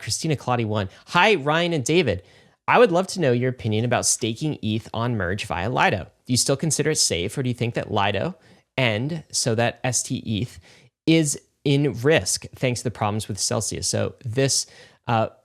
Christina Claudy 1. Hi, Ryan and David. I would love to know your opinion about staking ETH on Merge via Lido. Do you still consider it safe, or do you think that Lido and so that stETH is in risk thanks to the problems with Celsius? So this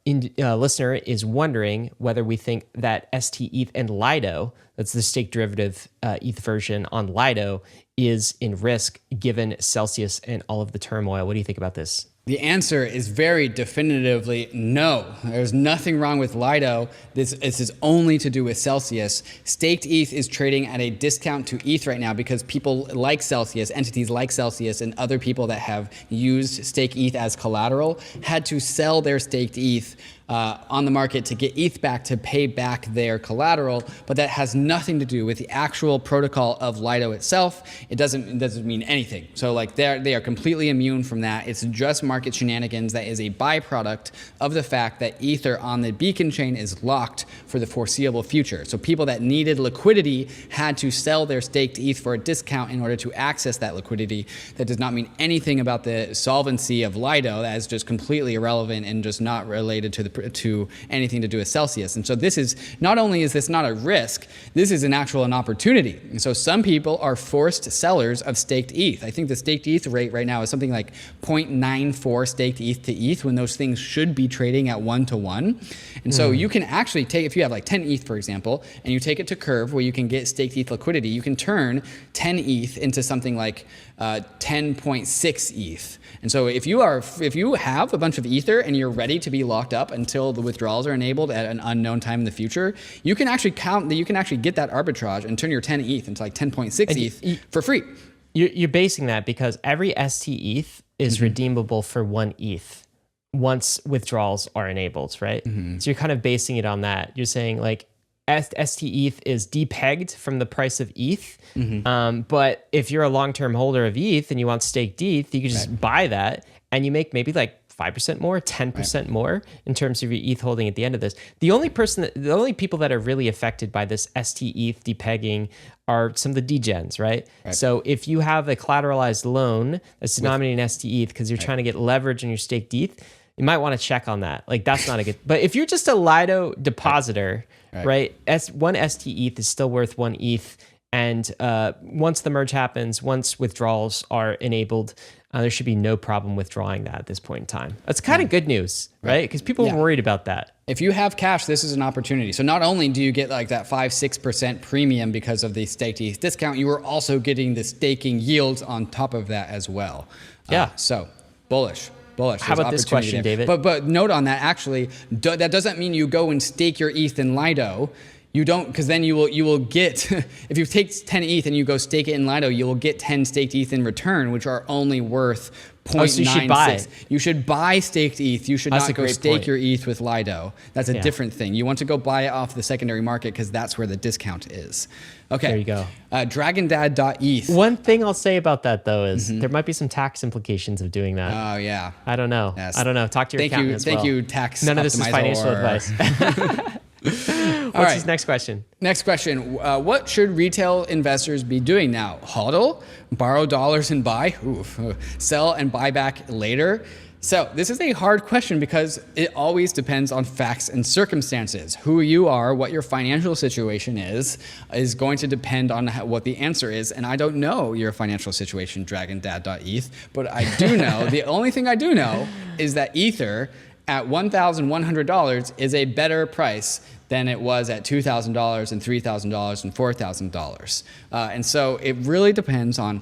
listener is wondering whether we think that stETH and Lido, that's the stake derivative ETH version on Lido, is in risk given Celsius and all of the turmoil. What do you think about this? The answer is very definitively no. There's nothing wrong with Lido. This is only to do with Celsius. Staked ETH is trading at a discount to ETH right now because people like Celsius, entities like Celsius, and other people that have used stake ETH as collateral had to sell their staked ETH on the market to get ETH back to pay back their collateral, but that has nothing to do with the actual protocol of Lido itself. It doesn't mean anything. So like they are completely immune from that. It's just market shenanigans that is a byproduct of the fact that Ether on the Beacon chain is locked for the foreseeable future. So people that needed liquidity had to sell their staked ETH for a discount in order to access that liquidity. That does not mean anything about the solvency of Lido. That is just completely irrelevant and just not related to the to anything to do with Celsius. And so this is, not only is this not a risk, this is an opportunity. And so some people are forced sellers of staked ETH. I think the staked ETH rate right now is something like 0.94 staked ETH to ETH, when those things should be trading at 1 to 1. And so you can actually take, if you have like 10 ETH, for example, and you take it to Curve where you can get staked ETH liquidity, you can turn 10 ETH into something like 10.6 ETH. And so if you have a bunch of Ether and you're ready to be locked up until the withdrawals are enabled at an unknown time in the future, you can actually get that arbitrage and turn your 10 ETH into like 10.6 ETH for free. You're basing that because every stETH is redeemable for 1 ETH once withdrawals are enabled, right? So you're kind of basing it on that. You're saying like stETH is depegged from the price of ETH. But if you're a long-term holder of ETH and you want staked ETH, you can just buy that and you make maybe like 5% more, 10% more in terms of your ETH holding at the end of this. The only people that are really affected by this stETH depegging are some of the degens, right? So if you have a collateralized loan that's denominated in stETH because you're trying to get leverage on your staked ETH, you might want to check on that. Like that's not a good, but if you're just a Lido depositor, right? One stETH is still worth 1 ETH. And once the merge happens, once withdrawals are enabled, there should be no problem withdrawing that at this point in time. That's kind of good news, right? Because people are worried about that. If you have cash, this is an opportunity. So not only do you get like that 5-6% premium because of the staked ETH discount, you are also getting the staking yields on top of that as well. So bullish. How about this question, David? But note on that, actually, that doesn't mean you go and stake your ETH in Lido. You don't, because then you will get, if you take 10 ETH and you go stake it in Lido, you will get 10 staked ETH in return, which are only worth 0.96. So you should buy. You should buy staked ETH. You should not go stake your ETH with Lido. That's a different thing. You want to go buy it off the secondary market because that's where the discount is. Okay. There you go. DragonDad.eth. One thing I'll say about that though is there might be some tax implications of doing that. Oh yeah. I don't know. Yes. I don't know. Talk to your accountant as well. Thank you, tax. None of this is financial advice. What's his next question? Next question. What should retail investors be doing now? HODL? Borrow dollars and buy? Sell and buy back later? So this is a hard question because it always depends on facts and circumstances. Who you are, what your financial situation is going to depend on what the answer is. And I don't know your financial situation, DragonDad.eth, but I do know, the only thing I do know is that Ether at $1,100 is a better price than it was at $2,000 and $3,000 and $4,000. And so it really depends on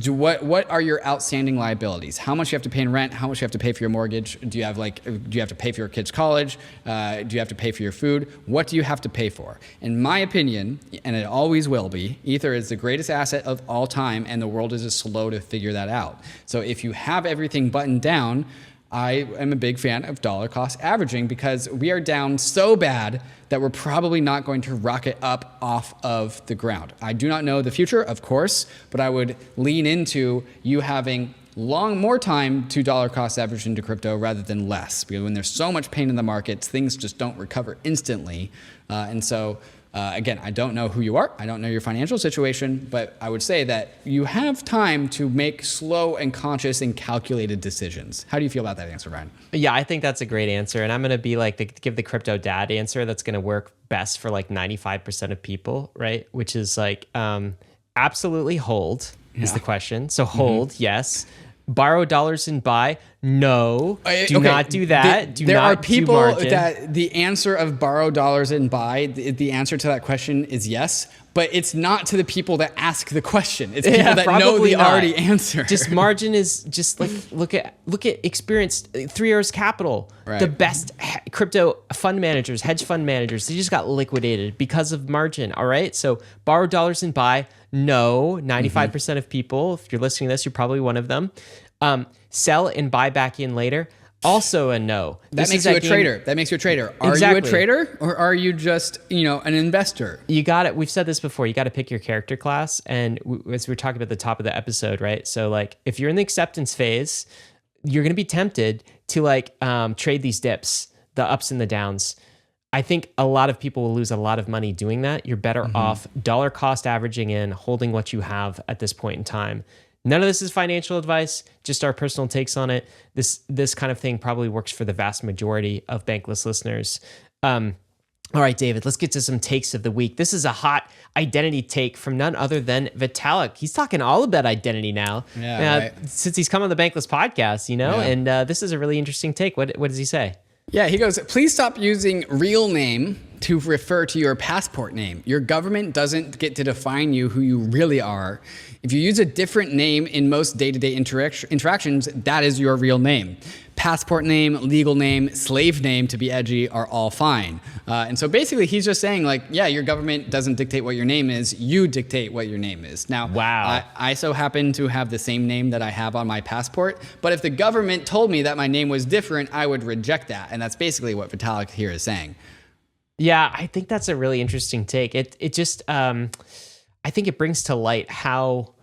what are your outstanding liabilities? How much you have to pay in rent? How much you have to pay for your mortgage? Do you have to pay for your kids' college? Do you have to pay for your food? What do you have to pay for? In my opinion, and it always will be, Ether is the greatest asset of all time, and the world is just slow to figure that out. So if you have everything buttoned down, I am a big fan of dollar cost averaging because we are down so bad that we're probably not going to rocket up off of the ground. I do not know the future, of course, but I would lean into you having more time to dollar cost average into crypto rather than less, because when there's so much pain in the markets, things just don't recover instantly. Again, I don't know who you are. I don't know your financial situation, but I would say that you have time to make slow and conscious and calculated decisions. How do you feel about that answer, Ryan? Yeah, I think that's a great answer. And I'm going to be like, give the crypto dad answer that's going to work best for like 95% of people, right? Which is like, absolutely hold is the question. So hold, yes. Borrow dollars and buy? No. Do not do that. There are people that the answer of borrow dollars and buy, the answer to that question is yes, but it's not to the people that ask the question. It's people that know the already answer. Just margin is just like, look at experienced 3 Arrows Capital, the best crypto fund managers, hedge fund managers, they just got liquidated because of margin. All right. So borrow dollars and buy. No, 95% of people, if you're listening to this, you're probably one of them. Sell and buy back in later. Also a no. That makes you a trader. Are you a trader or are you just, an investor? You got it. We've said this before. You got to pick your character class. And as we were talking about at the top of the episode, right? So like if you're in the acceptance phase, you're going to be tempted to trade these dips, the ups and the downs. I think a lot of people will lose a lot of money doing that. You're better off dollar cost averaging in, holding what you have at this point in time. None of this is financial advice, just our personal takes on it. This kind of thing probably works for the vast majority of Bankless listeners. All right, David, let's get to some takes of the week. This is a hot identity take from none other than Vitalik. He's talking all about identity now, right. since he's come on the Bankless podcast, and this is a really interesting take. What does he say? Yeah, he goes, please stop using real name to refer to your passport name. Your government doesn't get to define you who you really are. If you use a different name in most day-to-day interactions, that is your real name. Passport name, legal name, slave name, to be edgy, are all fine. And so basically he's just saying like, yeah, your government doesn't dictate what your name is, you dictate what your name is. Now, wow. I so happen to have the same name that I have on my passport, but if the government told me that my name was different, I would reject that. And that's basically what Vitalik here is saying. Yeah, I think that's a really interesting take. It just, I think it brings to light how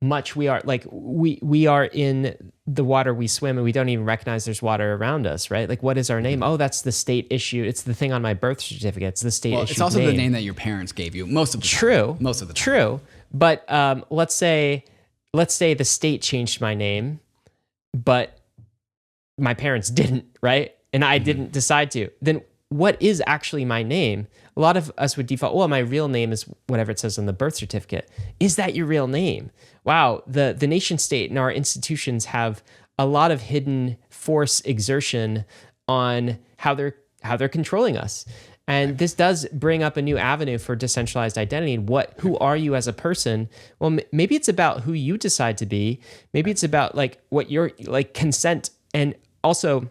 much we are like we are in the water we swim and we don't even recognize there's water around us, right? Like, what is our name? Oh, that's the state issue. It's the thing on my birth certificate. It's the state issue. It's also the name that your parents gave you most of the time. Most of the time. True. But let's say the state changed my name, but my parents didn't, right? And I didn't decide to. Then what is actually my name? A lot of us would default, well, my real name is whatever it says on the birth certificate. Is that your real name? Wow, the nation state and our institutions have a lot of hidden force exertion on how they're controlling us. And this does bring up a new avenue for decentralized identity. Who are you as a person? Well, maybe it's about who you decide to be. Maybe it's about like what your like consent, and also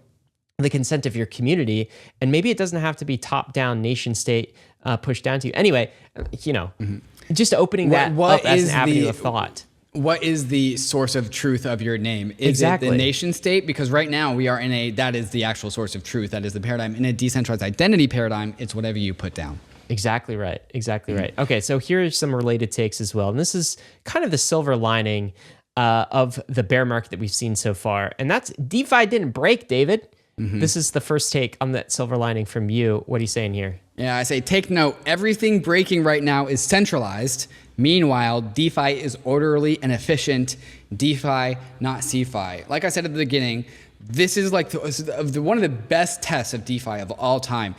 the consent of your community. And maybe it doesn't have to be top-down nation state pushed down to you. Anyway, just opening that up as an avenue of thought. What is the source of truth of your name? Is it the nation state? Because right now we are that is the actual source of truth. That is the paradigm. In a decentralized identity paradigm, it's whatever you put down. Exactly right. Right. Okay, so here are some related takes as well. And this is kind of the silver lining of the bear market that we've seen so far. And that's DeFi didn't break, David. This is the first take on that silver lining from you. What are you saying here? Yeah, I say, take note, everything breaking right now is centralized. Meanwhile, DeFi is orderly and efficient. DeFi, not CeFi. Like I said at the beginning, this is like one of the best tests of DeFi of all time.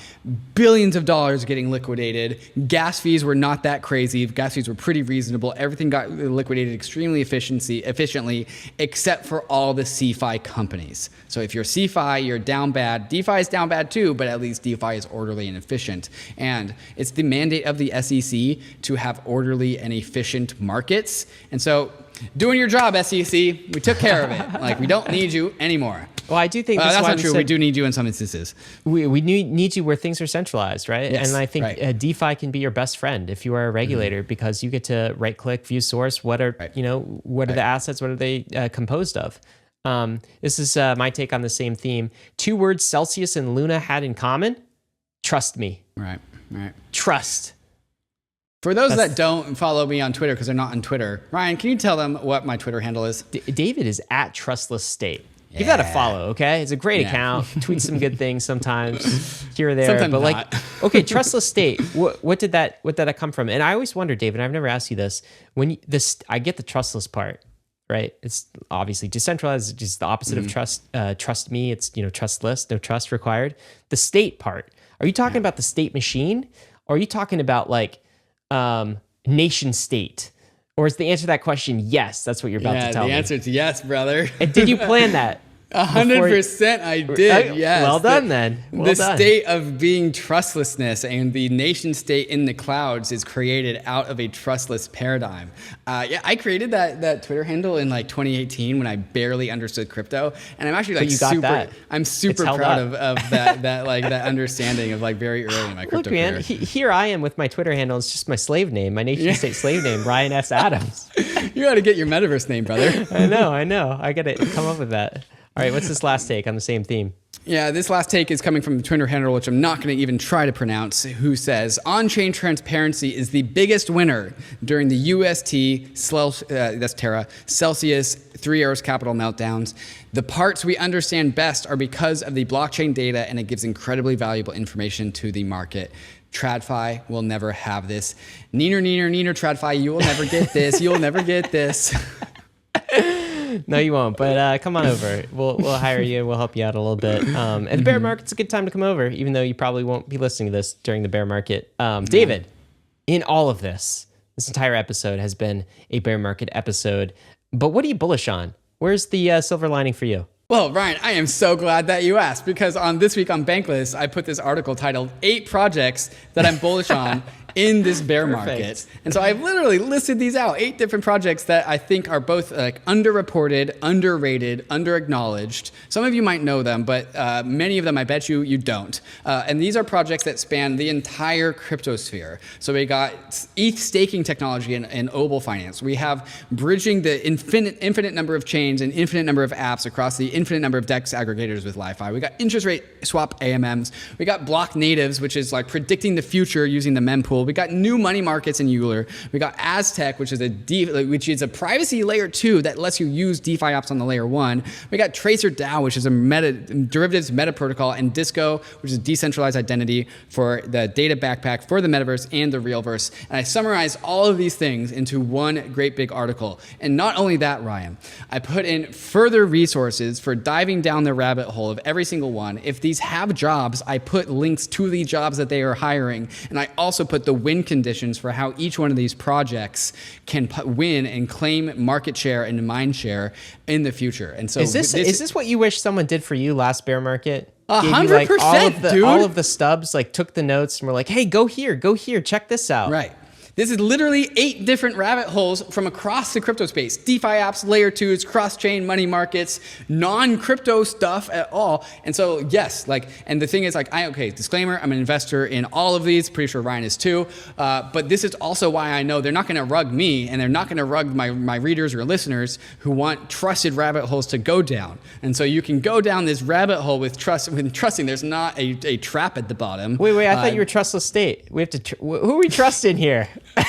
Billions of dollars getting liquidated. Gas fees were not that crazy. Gas fees were pretty reasonable. Everything got liquidated extremely efficiently, except for all the CeFi companies. So if you're CeFi, you're down bad. DeFi is down bad too, but at least DeFi is orderly and efficient. And it's the mandate of the SEC to have orderly and efficient markets. And so, doing your job, SEC. We took care of it. Like, we don't need you anymore. Well, I do think that's not true. We do need you in some instances. We need you where things are centralized, right? Yes, and I think DeFi can be your best friend if you are a regulator, because you get to right-click, view source. What are what are the assets? What are they composed of? This is my take on the same theme. 2 words Celsius and Luna had in common: trust me. Right. Trust. For those that don't follow me on Twitter because they're not on Twitter, Ryan, can you tell them what my Twitter handle is? David is at Trustless State. Give that a follow, okay? It's a great account. Tweets some good things sometimes here or there. Sometimes but not. Okay, Trustless State. What did that come from? And I always wonder, David, I've never asked you this. I get the trustless part, right? It's obviously decentralized, it's just the opposite of trust. Trust me, it's trustless, no trust required. The state part. Are you talking about the state machine? Or are you talking about like nation state? Or is the answer to that question yes? That's what you're about to tell me. The answer is yes, brother. And did you plan that? 100% I did, yes. Well done, then. The state of being trustlessness and the nation state in the clouds is created out of a trustless paradigm. I created that Twitter handle in like 2018 when I barely understood crypto, and I'm actually I'm super proud of that understanding of like very early in my crypto career. Look, man, here I am with my Twitter handle. It's just my slave name, my nation state slave name, Ryan S. Adams. You got to get your metaverse name, brother. I know. I got to come up with that. All right, what's this last take on the same theme? Yeah, this last take is coming from the Twitter handle, which I'm not going to even try to pronounce, who says, on-chain transparency is the biggest winner during the UST, that's Terra, Celsius, 3 Arrows Capital meltdowns. The parts we understand best are because of the blockchain data, and it gives incredibly valuable information to the market. TradFi will never have this. Neener, TradFi, you will never get this. You will never get this. No, you won't. But come on over. We'll hire you. We'll help you out a little bit. And the bear market's a good time to come over, even though you probably won't be listening to this during the bear market. David, in all of this entire episode has been a bear market episode. But what are you bullish on? Where's the silver lining for you? Well, Ryan, I am so glad that you asked, because on this week on Bankless, I put this article titled 8 projects that I'm bullish on in this bear market. And so I've literally listed these out, 8 different projects that I think are both like underreported, underrated, underacknowledged. Some of you might know them, but many of them, I bet you don't. And these are projects that span the entire crypto sphere. So we got ETH staking technology and Obol finance. We have bridging the infinite number of chains and infinite number of apps across the infinite number of DEX aggregators with Li-Fi. We got interest rate swap AMMs. We got block natives, which is like predicting the future using the mempool. We got new money markets in Euler. We got Aztec, which is a privacy layer 2 that lets you use DeFi apps on the layer 1. We got Tracer DAO, which is a derivatives meta protocol, and Disco, which is decentralized identity for the data backpack for the metaverse and the realverse. And I summarized all of these things into one great big article. And not only that, Ryan, I put in further resources for diving down the rabbit hole of every single one. If these have jobs, I put links to the jobs that they are hiring. And I also put the win conditions for how each one of these projects can win and claim market share and mind share in the future. And so is this what you wish someone did for you last bear market? 100%, dude. All of the stubs, like took the notes and were like, hey, go here, check this out. Right. This is literally 8 different rabbit holes from across the crypto space. DeFi apps, layer 2s, cross-chain money markets, non-crypto stuff at all. And so, yes, and the thing is, okay, disclaimer, I'm an investor in all of these. Pretty sure Ryan is too. But this is also why I know they're not going to rug me, and they're not going to rug my readers or listeners who want trusted rabbit holes to go down. And so you can go down this rabbit hole with trusting there's not a trap at the bottom. Wait, I thought you were trustless state. We have to. Who are we trusting here? Do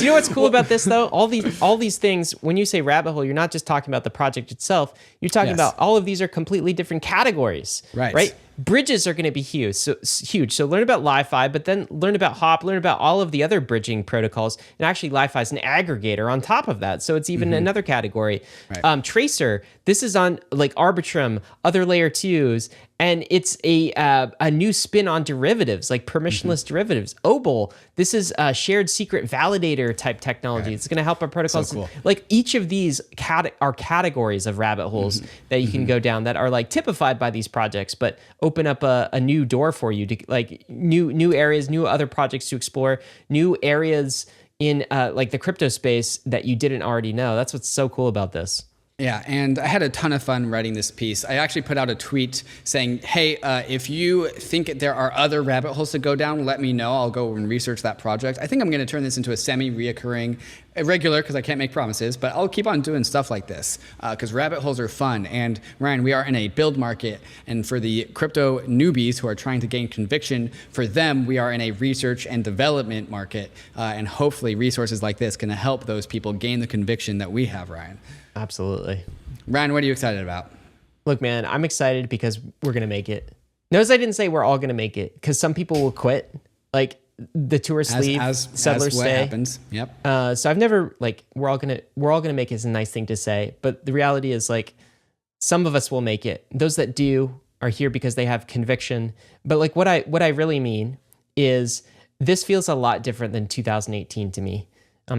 you know what's cool about this though? All these things, when you say rabbit hole, you're not just talking about the project itself. You're talking about all of these are completely different categories. Right? Bridges are going to be huge. So learn about Li-Fi, but then learn about Hop, learn about all of the other bridging protocols. And actually Li-Fi is an aggregator on top of that. So it's even another category. Right. Tracer, this is on like ARBITRUM, other layer 2s. And it's a new spin on derivatives, like permissionless derivatives. Obol, this is a shared secret validator type technology. It's going to help our protocols. So cool. Like each of these are categories of rabbit holes that you can go down that are like typified by these projects, but open up a new door for you to like new areas, new other projects to explore, new areas in like the crypto space that you didn't already know. That's what's so cool about this. Yeah, and I had a ton of fun writing this piece. I actually put out a tweet saying, hey, if you think there are other rabbit holes to go down, let me know. I'll go and research that project. I think I'm going to turn this into a semi-reoccurring, irregular, because I can't make promises, but I'll keep on doing stuff like this because rabbit holes are fun. And Ryan, we are in a build market, and for the crypto newbies who are trying to gain conviction, for them, we are in a research and development market, and hopefully resources like this can help those people gain the conviction that we have, Ryan. Absolutely. Ryan, what are you excited about? Look, man, I'm excited because we're going to make it. Notice I didn't say we're all going to make it because some people will quit. Like the tourists leave, settlers what stay. Happens. Yep. So I've never we're all going to make it is a nice thing to say, but the reality is like some of us will make it. Those that do are here because they have conviction. But like what I really mean is this feels a lot different than 2018 to me.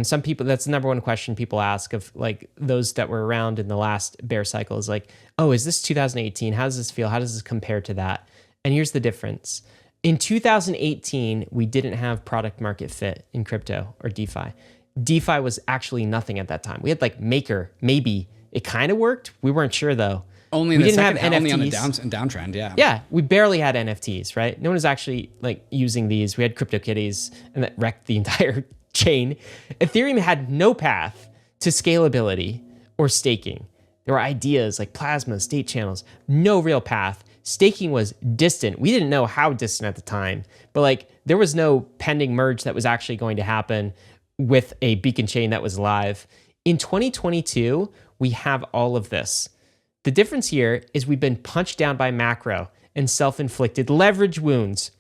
Some people, that's the number one question people ask of like those that were around in the last bear cycle is like, oh, is this 2018? How does this feel? How does this compare to that? And here's the difference. In 2018, we didn't have product market fit in crypto or DeFi. DeFi was actually nothing at that time. We had like Maker, maybe. It kind of worked. We weren't sure though. Only in the second half, only on a downtrend, yeah. Yeah, we barely had NFTs, right? No one was actually like using these. We had CryptoKitties and that wrecked the entire chain. Ethereum had no path to scalability or staking. There were ideas like plasma, state channels, no real path. Staking was distant. We didn't know how distant at the time, but like there was no pending merge that was actually going to happen with a beacon chain that was live. In 2022, we have all of this. The difference here is we've been punched down by macro and self-inflicted leverage wounds.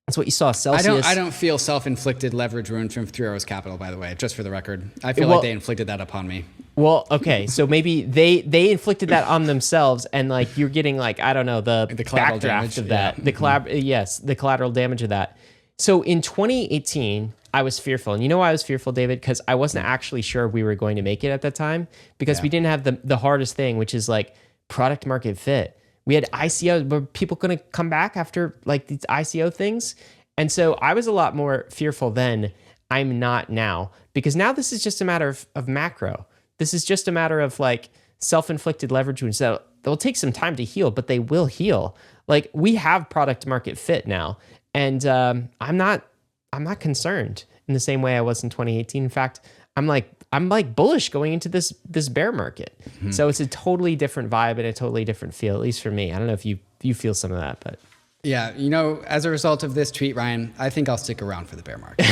That's what you saw. Celsius. I don't feel self-inflicted leverage wounds from 3 Arrows Capital, by the way, just for the record. I feel like they inflicted that upon me. Well, okay, so maybe they inflicted that on themselves, and like you're getting like, I don't know, the collateral backdraft damage, of that, the collateral damage of that. So in 2018, I was fearful, and you know why I was fearful, David? Because I wasn't actually sure we were going to make it at that time, because we didn't have the hardest thing, which is like product market fit. We had ICO, were people going to come back after like these ICO things? And so I was a lot more fearful then. I'm not now, because now this is just a matter of macro. This is just a matter of like self-inflicted leverage wounds that they'll take some time to heal, but they will heal. Like we have product market fit now, and I'm not concerned in the same way I was in 2018. In fact, I'm like bullish going into this bear market. So it's a totally different vibe and a totally different feel, at least for me. I don't know if you feel some of that, but. Yeah, you know, as a result of this tweet, Ryan, I think I'll stick around for the bear market.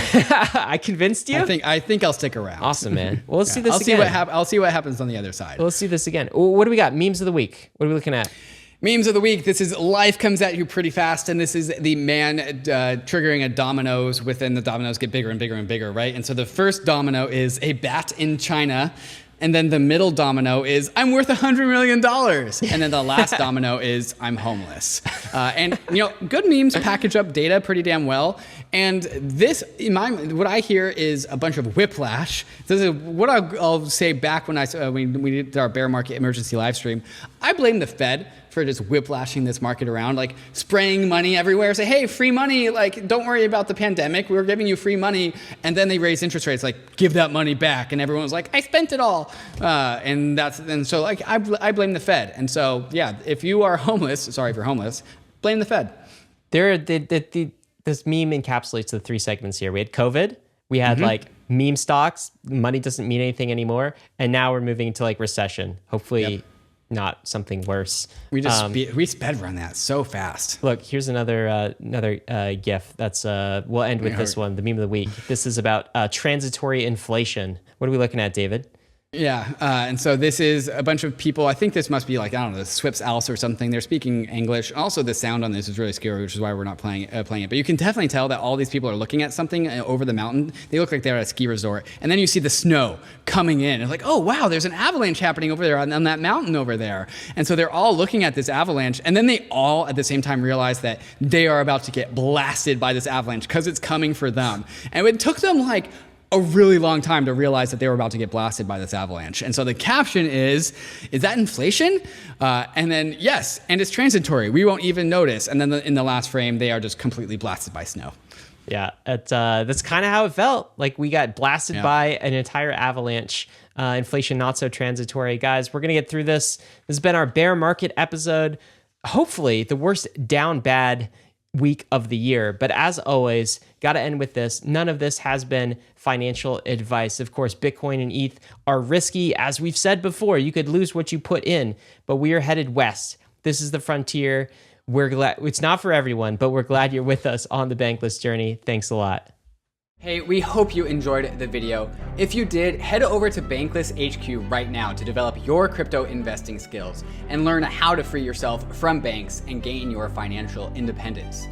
I convinced you? I think I'll stick around. Awesome, man. Well, let's see this again. I'll see what happens on the other side. Well, let's see this again. What do we got? Memes of the week. What are we looking at? Memes of the week. This is life comes at you pretty fast, and this is the man triggering a dominoes within the dominoes get bigger and bigger and bigger, right? And so the first domino is a bat in China. And then the middle domino is, I'm worth $100 million. And then the last domino is, I'm homeless. And you know, good memes package up data pretty damn well. And this, what I hear is a bunch of whiplash. This is what I'll say back when we did our bear market emergency live stream. I blame the Fed for just whiplashing this market around, like spraying money everywhere, say, hey, free money, like don't worry about the pandemic, we're giving you free money. And then they raise interest rates, like give that money back. And everyone was like, I spent it all. And so like I blame the Fed. And so yeah, if you are homeless, sorry if you're homeless, blame the Fed. This meme encapsulates the three segments here. We had COVID, we had like meme stocks, money doesn't mean anything anymore, and now we're moving into like recession. Hopefully not something worse. We just we sped run that so fast. Look, here's another GIF. That's we'll end with this one, the meme of the week. This is about transitory inflation. What are we looking at, David? Yeah, and so this is a bunch of people. I think this must be like, I don't know, the Swips Alice or something. They're speaking English. Also, the sound on this is really scary, which is why we're not playing it. But you can definitely tell that all these people are looking at something over the mountain. They look like they're at a ski resort. And then you see the snow coming in. It's like, oh, wow, there's an avalanche happening over there on that mountain over there. And so they're all looking at this avalanche. And then they all at the same time realize that they are about to get blasted by this avalanche because it's coming for them. And it took them like a really long time to realize that they were about to get blasted by this avalanche. And so the caption is that inflation? And then, yes, and it's transitory. We won't even notice. And then in the last frame, they are just completely blasted by snow. Yeah, that's kind of how it felt. Like we got blasted by an entire avalanche. Inflation not so transitory. Guys, we're going to get through this. This has been our bear market episode. Hopefully the worst down bad week of the year. But as always, got to end with this. None of this has been financial advice. Of course, Bitcoin and ETH are risky. As we've said before, you could lose what you put in, but we are headed west. This is the frontier. We're glad it's not for everyone, but we're glad you're with us on the Bankless journey. Thanks a lot. Hey, we hope you enjoyed the video. If you did, head over to Bankless HQ right now to develop your crypto investing skills and learn how to free yourself from banks and gain your financial independence.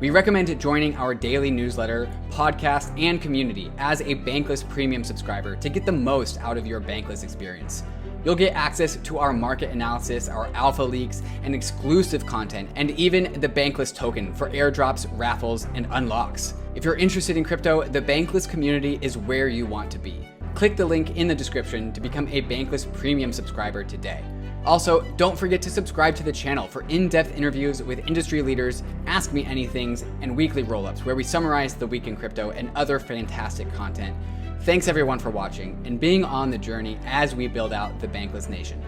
We recommend joining our daily newsletter, podcast, and community as a Bankless Premium subscriber to get the most out of your Bankless experience. You'll get access to our market analysis, our alpha leaks, and exclusive content, and even the Bankless token for airdrops, raffles, and unlocks. If you're interested in crypto, the Bankless community is where you want to be. Click the link in the description to become a Bankless Premium subscriber today. Also, don't forget to subscribe to the channel for in-depth interviews with industry leaders, Ask Me Anythings, and weekly roll-ups where we summarize the week in crypto and other fantastic content. Thanks everyone for watching and being on the journey as we build out the Bankless Nation.